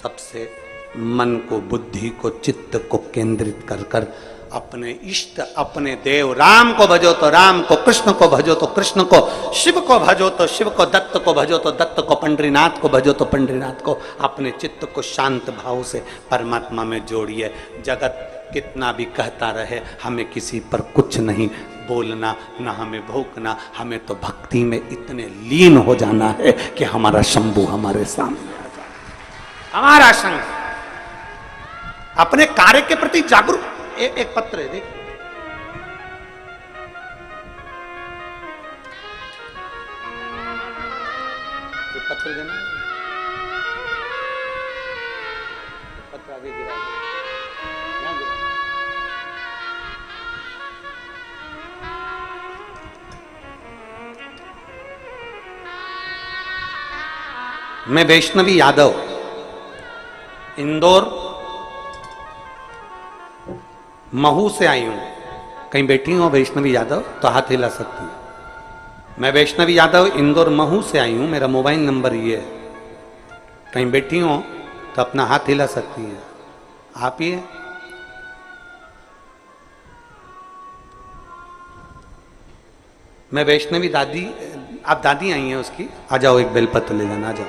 सबसे मन को, बुद्धि को, चित्त को केंद्रित कर कर अपने इष्ट, अपने देव राम को भजो तो राम को, कृष्ण को भजो तो कृष्ण को, शिव को भजो तो शिव को, दत्त को भजो तो दत्त को, पंडरीनाथ को भजो तो पंडरीनाथ को। अपने चित्त को शांत भाव से परमात्मा में जोड़िए। जगत कितना भी कहता रहे, हमें किसी पर कुछ नहीं बोलना, ना हमें भौंकना, हमें तो भक्ति में इतने लीन हो जाना है कि हमारा शंभू हमारे सामने आ जाए। हमारा शंकर अपने कार्य के प्रति जागरूक। एक पत्र है, देख, पत्र देना, पत्र आगे गिरा, मैं वैष्णवी यादव, इंदौर महू से आई हूं। कहीं बैठी हो वैष्णवी यादव तो हाथ हिला सकती है। मैं वैष्णवी यादव इंदौर महू से आई हूं, मेरा मोबाइल नंबर ये है। कहीं बैठी हो तो अपना हाथ हिला सकती है। आप ही है? मैं वैष्णवी दादी, आप दादी आई हैं उसकी, आ जाओ, एक बेलपत्र ले जाना, आ जाओ।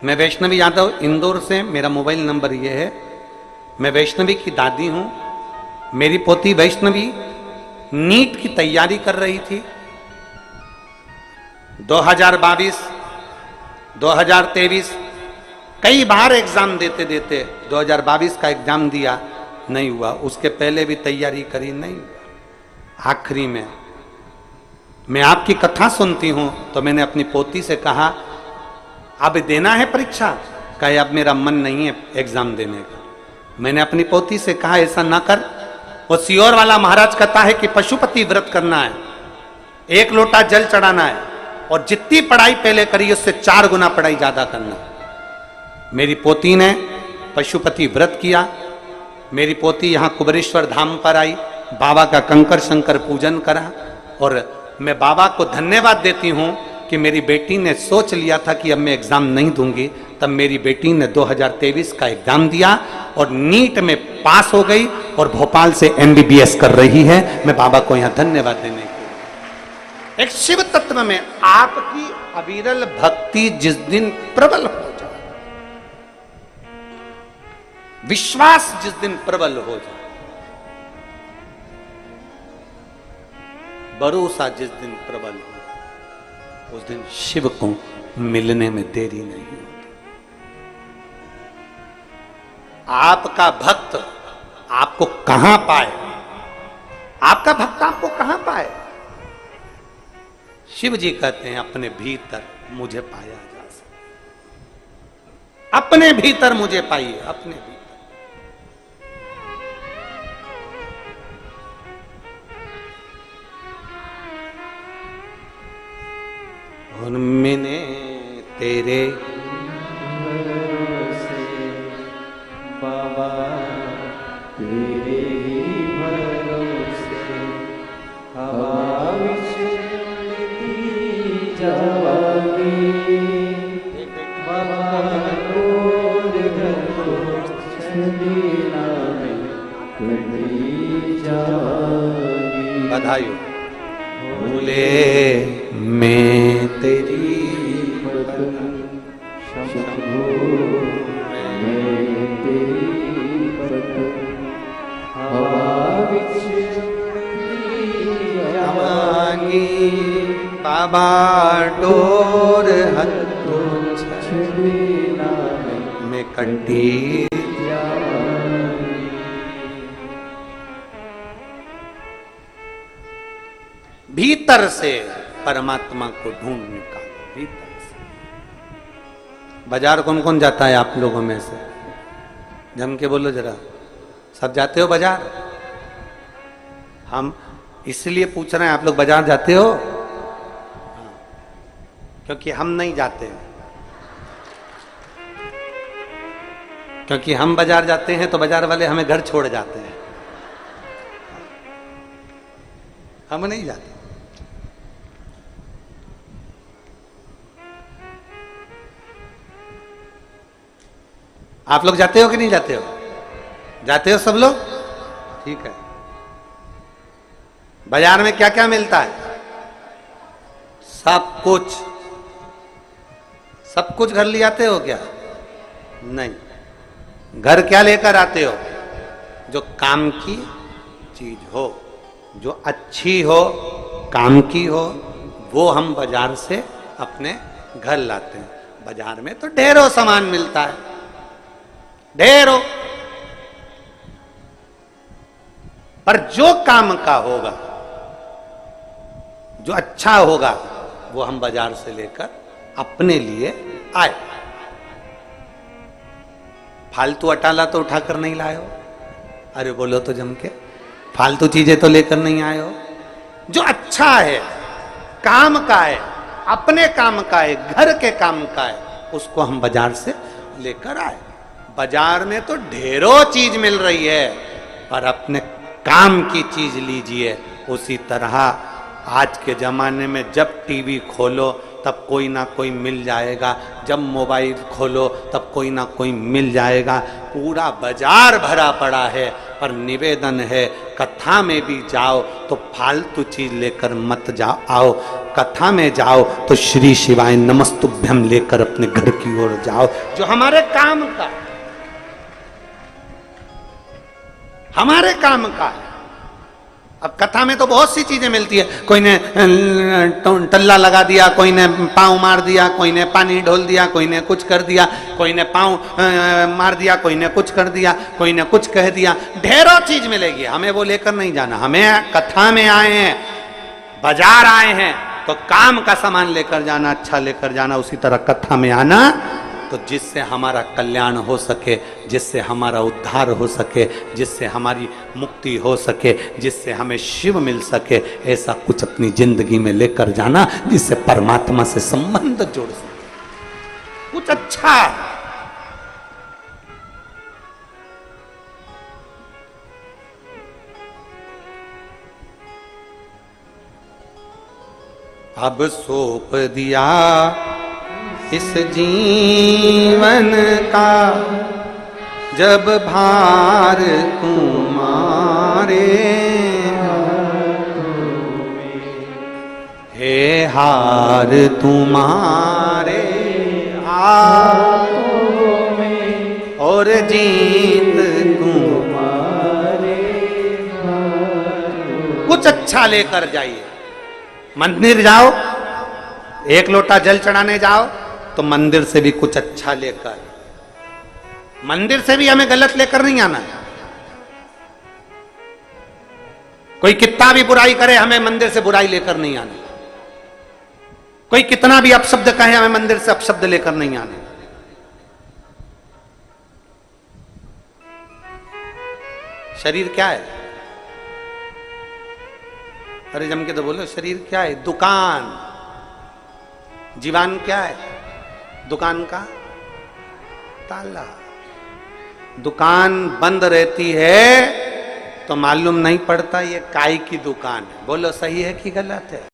मैं वैष्णवी यादव इंदौर से, मेरा मोबाइल नंबर ये है। मैं वैष्णवी की दादी हूं। मेरी पोती वैष्णवी नीट की तैयारी कर रही थी। 2022, 2023 कई बार एग्जाम देते देते 2022 का एग्जाम दिया, नहीं हुआ। उसके पहले भी तैयारी करी, नहीं हुआ। आखिरी में मैं आपकी कथा सुनती हूं तो मैंने अपनी पोती से कहा, अब देना है परीक्षा? कहे अब मेरा मन नहीं है एग्जाम देने का। मैंने अपनी पोती से कहा, ऐसा ना कर। वो सियोर वाला महाराज कहता है कि पशुपति व्रत करना है, 1 लोटा जल चढ़ाना है, और जितनी पढ़ाई पहले करी उससे 4 गुना पढ़ाई ज्यादा करना। मेरी पोती ने पशुपति व्रत किया, मेरी पोती यहाँ कुबेरेश्वर धाम पर आई, बाबा का कंकर शंकर पूजन करा। और मैं बाबा को धन्यवाद देती हूँ कि मेरी बेटी ने सोच लिया था कि अब मैं एग्जाम नहीं दूंगी, तब मेरी बेटी ने 2023 का एग्जाम दिया और नीट में पास हो गई और भोपाल से MBBS कर रही है। मैं बाबा को यहाँ धन्यवाद देने की। एक शिव तत्व में आपकी अविरल भक्ति जिस दिन प्रबल हो जाए, विश्वास जिस दिन प्रबल हो जाए, भरोसा जिस दिन प्रबल हो, उस दिन शिव को मिलने में देरी नहीं होती। आपका भक्त आपको कहां पाए, आपका भक्त आपको कहां पाए? शिव जी कहते हैं अपने भीतर मुझे पाया जा सकता, अपने भीतर मुझे पाइए, अपने भीतर। और मैंने तेरे भरोसे बाबा, तेरे ही भरोसे हवा विच उड़ती जावांगी। बाबा रोज घर छंदीना में कटी जावांगी। बधाई हो। भूले मैं तेरी पतन शंभो, मैं तेरी पतन हवा विच उड़ती जावांगी। बाबा डोर हथों छड़ीना में कंटी। भीतर से परमात्मा को ढूंढ निकालो, भीतर से। बाजार कौन कौन जाता है आप लोगों में से? जम के बोलो जरा, सब जाते हो बाजार? हम इसलिए पूछ रहे हैं, आप लोग बाजार जाते हो? क्योंकि हम नहीं जाते, क्योंकि हम बाजार जाते हैं तो बाजार वाले हमें घर छोड़ जाते हैं, हम नहीं जाते। आप लोग जाते हो कि नहीं जाते हो? जाते हो सब लोग? ठीक है। बाजार में क्या क्या मिलता है? सब कुछ। सब कुछ घर ले आते हो क्या? नहीं। घर क्या लेकर आते हो? जो काम की चीज हो, जो अच्छी हो, काम की हो, वो हम बाजार से अपने घर लाते हैं। बाजार में तो ढेरों सामान मिलता है, ढेरों, पर जो काम का होगा, जो अच्छा होगा, वो हम बाजार से लेकर अपने लिए आए। फालतू अटाला तो उठाकर नहीं लाए हो? अरे बोलो तो जम के, फालतू चीजें तो लेकर नहीं आए हो। जो अच्छा है, काम का है, अपने काम का है, घर के काम का है, उसको हम बाजार से लेकर आए। बाजार में तो ढेरों चीज मिल रही है, पर अपने काम की चीज लीजिए। उसी तरह आज के जमाने में जब टीवी खोलो तब कोई ना कोई मिल जाएगा, जब मोबाइल खोलो तब कोई ना कोई मिल जाएगा। पूरा बाजार भरा पड़ा है, पर निवेदन है, कथा में भी जाओ तो फालतू चीज लेकर मत जाओ। आओ कथा में जाओ तो श्री शिवाय नमस्तुभ्यम लेकर अपने घर की ओर जाओ, जो हमारे काम का, हमारे काम का है। अब कथा में तो बहुत सी चीजें मिलती है। कोई ने टल्ला लगा दिया, कोई ने पांव मार दिया, कोई ने पानी ढोल दिया, कोई ने कुछ कर दिया, कोई ने पांव मार दिया, कोई ने कुछ कर दिया, कोई ने कुछ कह दिया। ढेरों चीज मिलेगी, हमें वो लेकर नहीं जाना। हमें कथा में आए हैं, बाजार आए हैं, तो काम का सामान लेकर जाना, अच्छा लेकर जाना। उसी तरह कथा में आना तो जिससे हमारा कल्याण हो सके, जिससे हमारा उद्धार हो सके, जिससे हमारी मुक्ति हो सके, जिससे हमें शिव मिल सके, ऐसा कुछ अपनी जिंदगी में लेकर जाना जिससे परमात्मा से संबंध जोड़ सके। कुछ अच्छा, अब सौंप दिया इस जीवन का, जब भार तुम्हारे हे हार तुम्हारे हाथों में, और जीत तुम्हारे हाथों। कुछ अच्छा लेकर जाइए। मंदिर जाओ, एक लोटा जल चढ़ाने जाओ तो मंदिर से भी कुछ अच्छा लेकर, मंदिर से भी हमें गलत लेकर नहीं आना है। कोई कितना भी बुराई करे, हमें मंदिर से बुराई लेकर नहीं आना। कोई कितना भी अपशब्द कहे, हमें मंदिर से अपशब्द लेकर नहीं आना। शरीर क्या है? अरे जम के तो बोलो, शरीर क्या है? दुकान। जीवन क्या है? दुकान का ताला। दुकान बंद रहती है तो मालूम नहीं पड़ता ये काय की दुकान है। बोलो सही है कि गलत है?